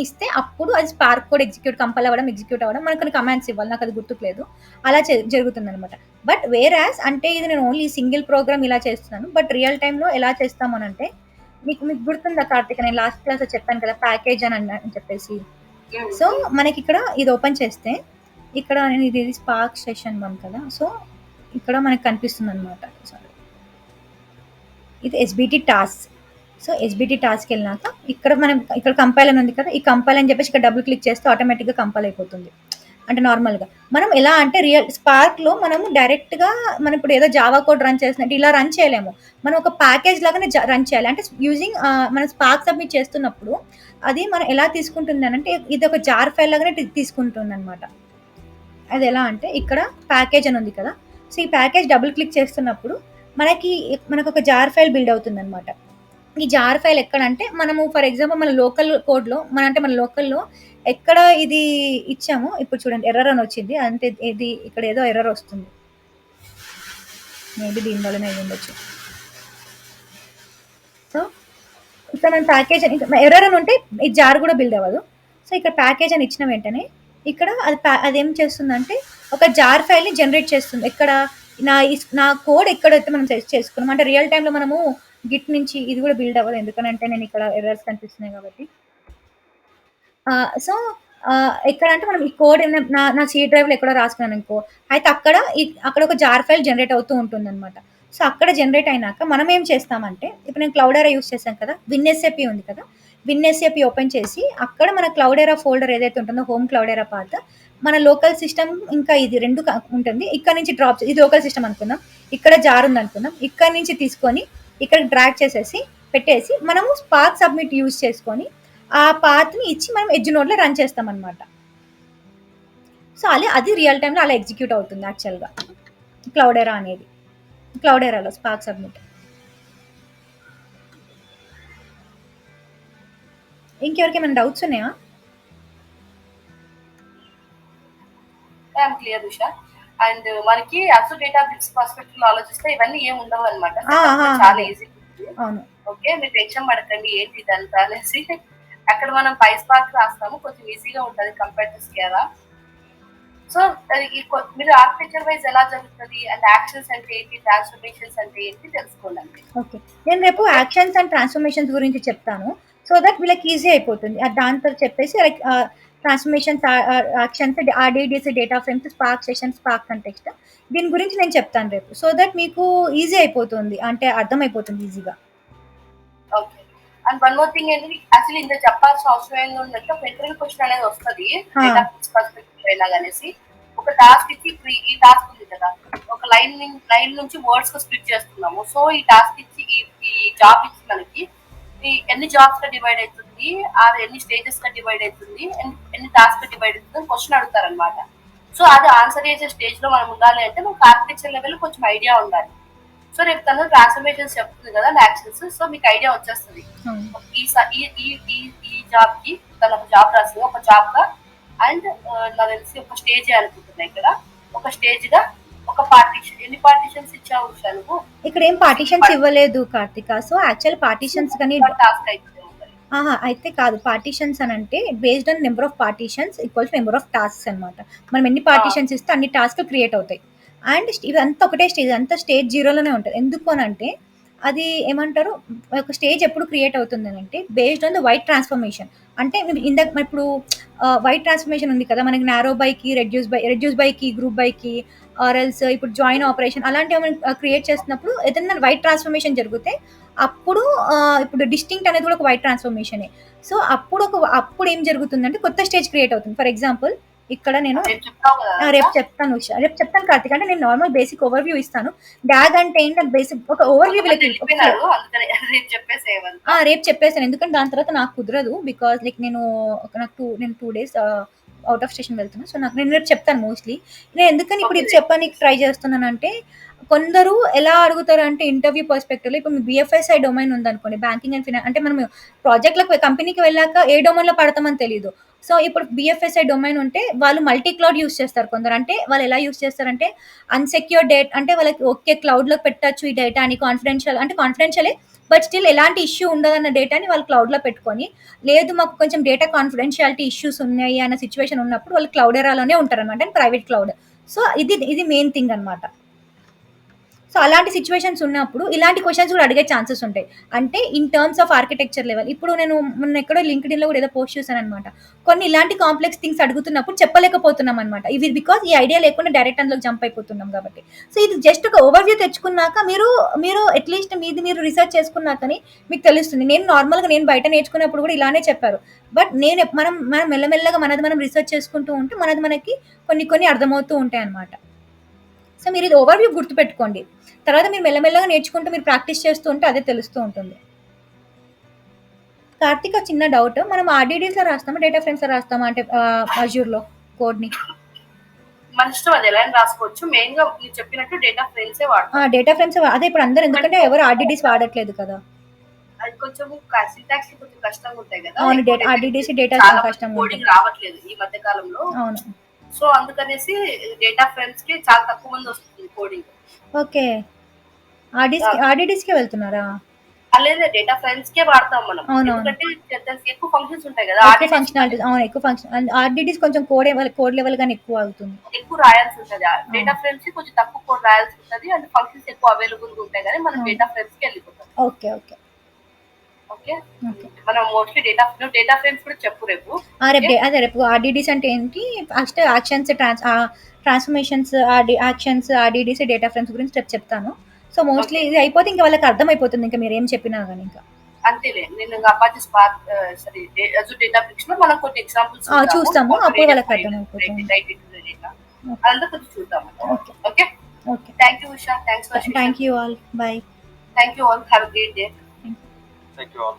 ఇస్తే అప్పుడు అది స్పార్క్ కోడ్ కంపైల్ అవ్వడం ఎగ్జిక్యూట్ అవ్వడం, మనకు కొన్ని కమాండ్స్ ఇవ్వాలి, నాకు అది గుర్తుకులేదు, అలా జరుగుతుంది అనమాట. బట్ వేరాస్ అంటే ఇది నేను ఓన్లీ సింగిల్ ప్రోగ్రామ్ ఇలా చేస్తున్నాను, బట్ రియల్ టైంలో ఎలా చేస్తామనంటే మీకు గుర్తుందా కార్తిక్, నేను లాస్ట్ క్లాస్ చెప్పాను కదా ప్యాకేజ్ అని చెప్పేసి. సో మనకి ఇక్కడ ఇది ఓపెన్ చేస్తే ఇక్కడ నేను ఇది స్పార్క్ సెషన్ 1 కదా, సో ఇక్కడ మనకు కనిపిస్తుంది అనమాట. సారీ ఇది SBT task. So SBT task వెళ్ళినాక ఇక్కడ మనం ఇక్కడ కంపైల్ అని ఉంది కదా, ఈ కంపైల్ అని చెప్పేసి ఇక్కడ డబుల్ క్లిక్ చేస్తే ఆటోమేటిక్గా కంపైల్ అయిపోతుంది. అంటే నార్మల్గా మనం ఎలా అంటే రియల్ స్పార్క్లో మనము డైరెక్ట్గా మనం ఇప్పుడు ఏదో జావా కోడ్ రన్ చేసినట్టు ఇలా రన్ చేయలేము, మనం ఒక ప్యాకేజ్ లాగానే రన్ చేయాలి. అంటే యూజింగ్ మనం స్పార్క్ సబ్మిట్ చేస్తున్నప్పుడు అది మనం ఎలా తీసుకుంటుంది అని అంటే ఇది ఒక జార్ ఫైల్ లాగానే తీసుకుంటుంది అనమాట. అది ఎలా అంటే ఇక్కడ ప్యాకేజ్ అని ఉంది కదా, సో ఈ ప్యాకేజ్ డబుల్ క్లిక్ చేస్తున్నప్పుడు మనకు ఒక జార్ ఫైల్ బిల్డ్ అవుతుంది అనమాట. ఈ జార్ ఫైల్ ఎక్కడంటే మనము ఫర్ ఎగ్జాంపుల్ మన లోకల్ కోడ్లో మన లోకల్లో ఎక్కడ ఇది ఇచ్చామో, ఇప్పుడు చూడండి ఎర్రర్ అని వచ్చింది, అంటే ఇది ఇక్కడ ఏదో ఎర్రర్ వస్తుంది, మేబీ దీని వల్లనే అయి ఉండొచ్చు. సో ఇక్కడ మన ప్యాకేజ్ అని ఎర్రర్ అని ఉంటే ఈ జార్ కూడా బిల్డ్ అవ్వదు. సో ఇక్కడ ప్యాకేజ్ అని ఇచ్చిన వెంటనే ఇక్కడ అదేం చేస్తుందంటే ఒక జార్ ఫైల్ని జనరేట్ చేస్తుంది. ఇక్కడ నా కోడ్ ఎక్కడైతే మనం చేసుకున్నాం అంటే రియల్ టైంలో మనము గిట్ నుంచి ఇది కూడా బిల్డ్ అవ్వదు, ఎందుకంటే నేను ఇక్కడ ఎర్రర్స్ కనిపిస్తున్నాయి కాబట్టి. సో ఎక్కడ అంటే మనం ఈ కోడ్ నా సి డ్రైవ్లో ఎక్కడో రాసుకున్నాను అనుకో, అయితే అక్కడ ఒక జార్ ఫైల్ జనరేట్ అవుతూ ఉంటుంది అనమాట. సో అక్కడ జనరేట్ అయినాక మనం ఏం చేస్తామంటే, ఇప్పుడు నేను క్లౌడెరా యూస్ చేశాను కదా, విన్ఎస్ఏపి ఉంది కదా, విన్ఎస్ఏపి ఓపెన్ చేసి అక్కడ మన క్లౌడెరా ఫోల్డర్ ఏదైతే ఉంటుందో హోమ్ క్లౌడెరా పాత్, మన లోకల్ సిస్టమ్ ఇంకా ఇది రెండు ఉంటుంది, ఇక్కడ నుంచి డ్రాప్ ఇది లోకల్ సిస్టమ్ అనుకుందాం, ఇక్కడ జార్ ఉంది అనుకుందాం, ఇక్కడ నుంచి తీసుకొని ఇక్కడ డ్రాగ్ చేసేసి పెట్టేసి మనము స్పార్క్ సబ్మిట్ యూజ్ చేసుకొని ఆ పాత్ని ఇచ్చి మనం ఎడ్జ్ నోడ్లో రన్ చేస్తాం అనమాట. సో అది రియల్ టైంలో అలా ఎగ్జిక్యూట్ అవుతుంది యాక్చువల్గా క్లౌడెరా అనేది, క్లౌడెరాలో స్పార్క్ సబ్మిట్. ఇంకెవరికి ఏమైనా డౌట్స్ ఉన్నాయా? క్లియర్ ఉషా. అండ్ మనకి అసలు డేటా బిట్స్ పర్స్పెక్టివ్ లో ఆలోచిస్తే ఇవన్నీ ఏమి ఉండవు అనమాట, చాలా ఈజీ. అవును ఓకే, మీరు టెన్షన్ పడకండి ఏంటి ఇదంతా అనేసి. అక్కడ మనం పైస్పార్క్ రాస్తాము, కొంచెం ఈజీగా ఉంటుంది కంపేర్ టు స్కేరా. సో మీరు ఆర్కిటెక్చర్ వైజ్ ఎలా జరుగుతుంది అండ్ యాక్షన్స్ అంటే ఏంటి, ట్రాన్స్ఫర్మేషన్స్ అంటే ఏంటి తెలుసుకోండి. ఓకే, నేను రేపు యాక్షన్స్ అండ్ ట్రాన్స్ఫర్మేషన్స్ గురించి చెప్తాను, సో దట్ వీళ్ళకి ఈజీ అయిపోతుంది. దాంతో చెప్పేసి like transformations, actions, RDDs, data frames, Spark session, Spark context, దీని గురించి నేను చెప్తాను రేపు, సో దట్ మీకు ఈజీ అయిపోతుంది, అంటే అర్థమైపోతుంది ఈజీగా. Okay, and one more thing ఏంటి, యాక్చువల్లీ ఇంత చెప్పాల్సిన అవసరం ఏంటి ఉందంటే ఒక ఇంటర్వ్యూ క్వశ్చన్ అనేది వస్తుంది డేటా పర్స్పెక్టివ్ ఎలాగనేసి. ఒక టాస్క్ ఇచ్చి ఇప్పుడు ఈ టాస్క్ ఉంది కదా, ఒక లైన్ నుంచి వర్డ్స్ కు స్ప్లిట్ చేస్తున్నాము. సో ఈ టాస్క్ ఇచ్చి ఈ జాబ్ ఇచ్చి మనకి ఎన్ని జాబ్స్ గా డివైడ్ అవుతుంది, ఆర్ ఎన్ని స్టేజెస్ గా డివైడ్ అవుతుంది, ఎన్ని టాస్క్ గా డివైడ్ అవుతుంది అని క్వశ్చన్ అడుగుతారు అనమాట. సో అది ఆన్సర్ చేసే స్టేజ్ లో మనం ఉండాలి అంటే మనకు ఆర్కిటెక్చర్ లెవెల్ కొంచెం ఐడియా ఉండాలి. సో రేపు తను ట్రాన్స్ఫర్మేషన్స్ చెప్తుంది కదా యాక్షన్స్, సో మీకు ఐడియా వచ్చేస్తుంది. ఈ జాబ్ కి తను ఒక జాబ్ రాస్తుంది, ఒక జాబ్ గా, అండ్ నాకు తెలిసి ఒక స్టేజ్ అనుకుంటున్నాయి ఇక్కడ, ఒక స్టేజ్ గా ఒక పార్టీషన్. ఎన్ని పార్టీషన్స్ ఇచ్చావు నువ్వు? ఇక్కడ ఏం పార్టీషన్స్ ఇవ్వలేదు కార్తిక. సో యాక్చువల్ పార్టీషన్స్ కానీ టాస్క్ అయితే కాదు, పార్టీషన్స్ అని అంటే based on number of partitions equals number of tasks అనమాట. మనం ఎన్ని పార్టీషన్స్ ఇస్తే అన్ని టాస్క్ క్రియేట్ అవుతాయి. అండ్ ఇదంతా ఒకటే స్టేజ్, అంతా స్టేజ్ 0లోనే ఉంటుంది. ఎందుకు అని అంటే అది ఏమంటారు, ఒక స్టేజ్ ఎప్పుడు క్రియేట్ అవుతుంది అని అంటే based on the white transformation. అంటే ఇందాక ఇప్పుడు వైట్ ట్రాన్స్ఫర్మేషన్ ఉంది కదా మనకి, నారో బైకి, రెడ్యూస్ బైకి, గ్రూప్ బైకి, ఆర్ఎల్స్ ఇప్పుడు జాయిన్ ఆపరేషన్ అలాంటివి మనం క్రియేట్ చేస్తున్నప్పుడు ఏదైనా వైట్ ట్రాన్స్ఫర్మేషన్ జరిగితే అప్పుడు ఇప్పుడు డిస్టింక్ట్ అనేది కూడా ఒక వైట్ ట్రాన్స్ఫర్మేషనే. సో అప్పుడు ఏం జరుగుతుందంటే కొత్త స్టేజ్ క్రియేట్ అవుతుంది. ఫర్ ఎగ్జాంపుల్ ఇక్కడ నేను రేపు చెప్తాను కార్తిక్. అంటే నేను నార్మల్ బేసిక్ ఓవర్ వ్యూ ఇస్తాను. డాగ్ అంటే ఏంటి బేసిక్ ఒక ఓవర్ వ్యూ రేపు చెప్పేస్తాను, ఎందుకంటే దాని తర్వాత నాకు కుదరదు. బికాస్ లైక్ నేను 2 days అవుట్ ఆఫ్ స్టేషన్ వెళ్తున్నాను. సో నేను రేపు చెప్తాను మోస్ట్లీ. నేను ఎందుకని ఇప్పుడు ఇది చెప్పడానికి ట్రై చేస్తున్నానంటే కొందరు ఎలా అడుగుతారు అంటే ఇంటర్వ్యూ పర్స్పెక్టివ్లో, ఇప్పుడు మీ బిఎఫ్ఎస్ఐ డొమైన్ ఉందనుకోండి, బ్యాంకింగ్ అండ్ ఫైనాన్స్, అంటే మనం ప్రాజెక్ట్లకు కంపెనీకి వెళ్ళాక ఏ డొమైన్లో పడతామని తెలియదు. సో ఇప్పుడు బిఎఫ్ఎస్ఐ డొమైన్ ఉంటే వాళ్ళు మల్టీ క్లౌడ్ యూస్ చేస్తారు కొందరు. అంటే వాళ్ళు ఎలా యూస్ చేస్తారంటే అన్సెక్యూర్ డేటా, అంటే వాళ్ళకి ఓకే క్లౌడ్లో పెట్టచ్చు ఈ డేటాని, కాన్ఫిడెన్షియలే బట్ స్టిల్ ఎలాంటి ఇష్యూ ఉండదన్న డేటాని వాళ్ళు క్లౌడ్లో పెట్టుకొని, లేదు మాకు కొంచెం డేటా కాన్ఫిడెన్షియాలిటీ ఇష్యూస్ ఉన్నాయి అన్న సిచ్యువేషన్ ఉన్నప్పుడు వాళ్ళు క్లౌడ్ ఎరాలోనే ఉంటారు అనమాట, అండ్ ప్రైవేట్ క్లౌడ్. సో ఇది మెయిన్ థింగ్ అనమాట. సో అలాంటి సిచ్యువేషన్స్ ఉన్నప్పుడు ఇలాంటి క్వశ్చన్స్ కూడా అడిగే ఛాన్సెస్ ఉంటాయి. అంటే in terms of architecture level. ఇప్పుడు నేను మొన్న ఎక్కడో లింక్డ్ఇన్లో కూడా ఏదో పోస్ట్ చేశాను అనమాట. కొన్ని ఇలాంటి కాంప్లెక్స్ థింగ్స్ అడుగుతున్నప్పుడు చెప్పలేకపోతున్నాం అనమాట. ఇవి బికాస్ ఈ ఐడియా లేకుండా డైరెక్ట్ అందులోకి జంప్ అయిపోతున్నాం కాబట్టి. సో ఇది జస్ట్ ఒక ఓవర్వ్యూ తెచ్చుకున్నాక మీరు అట్లీస్ట్ మీరు రీసెర్చ్ చేసుకున్నాకని మీకు తెలుస్తుంది. నేను నార్మల్గా నేను బయట నేర్చుకున్నప్పుడు కూడా ఇలానే చెప్పారు. బట్ మనం మెల్లమెల్లగా మనం రీసెర్చ్ చేసుకుంటూ ఉంటే మనకి కొన్ని అర్థమవుతూ ఉంటాయి అనమాట. సో మీరు ఇది ఓవర్వ్యూ గుర్తుపెట్టుకోండి. తర్వాత మీరు మెల్లమెల్లగా నేర్చుకుంటూ మీరు ప్రాక్టీస్ చేస్తూ ఉంటే అదే తెలుస్తూ ఉంటుంది. కార్తిక్ చిన్న డౌట్, మనం ఆర్డీడీస్లో రాస్తామా డేటా ఫ్రేమ్స్లో రాస్తామా, అంటే అజ్యూర్లో కోడ్ని? మన ఇష్టం, అది ఎలా రాసుకోవచ్చు. మెయిన్ గా మీరు చెప్పినట్టు డేటా ఫ్రేమ్స్ డేటా ఫ్రేమ్స్ అదే ఇప్పుడు అందరూ, ఎందుకంటే ఎవరు ఆర్డీడీస్ వాడట్లేదు కదా. అది కొంచెం సింటాక్స్ కొంచెం కష్టంగా ఉంటాయి కదా. అవును, ఆర్డీడీస్ డేటా చాలా కష్టంగా కోడింగ్ రావట్లేదు ఈ మధ్య కాలంలో. అవును, సో అందుకనేసి డేటా ఫ్రేమ్స్ కి చాలా తక్కువ మంది వస్తుంది కోడింగ్. ఓకే, ఆర్డీడీస్ కి వెళ్తున్నారా? అలాగే డేటా ఫ్రేమ్స్ కే వాడతాం మనం, ఎందుకంటే ఎక్కువ ఫంక్షన్స్ ఉంటాయి కదా, ఎక్కువ ఫంక్షనాలిటీస్. అవును, ఎక్కువ ఫంక్షన్. ఆర్డీడీస్ కొంచెం కోడ్ లెవెల్ గానీ ఎక్కువ అవుతుంది, ఎక్కువ రాయాల్సి ఉంటుంది. డేటా ఫ్రేమ్స్ కి కొంచెం తక్కువ కోడ్ రాయాల్సి ఉంటుంది, అంటే ఫంక్షన్స్ ఎక్కువ అవైలబుల్ గా ఉంటాయి కానీ మనం డేటా ఫ్రేమ్స్ కి వెళ్ళిపోతాం. ఓకే ఓకే ఓకే, మనం మోస్ట్లీ డేటా ఫ్రేమ్స్ కూడా చెప్పు రేపు. రేపు ఆర్డీడీస్ అంటే ఏంటి, first actions, transformations, actions, RDDs, data frames గురించి రేపు చెప్తాను. సో మోస్ట్లీ ఇది అయిపోతే ఇంకా వాళ్ళకి అర్థమైపోతుంది, ఇంకా మీరు ఏం చెప్పినా కానీ. ఇంకా అంతేలే, నేను అపాచీ స్పార్క్ అజూర్ డేటాబ్రిక్స్ లో మనం కొన్ని ఎగ్జాంపుల్స్ చూస్తాము, అప్పుడు వాళ్ళకి అర్థమైపోతుంది. అదంతా కొంచెం చూద్దాము. Okay okay, thank you Usha, thank you all, bye. Thank you all, have a great day. Thank you all.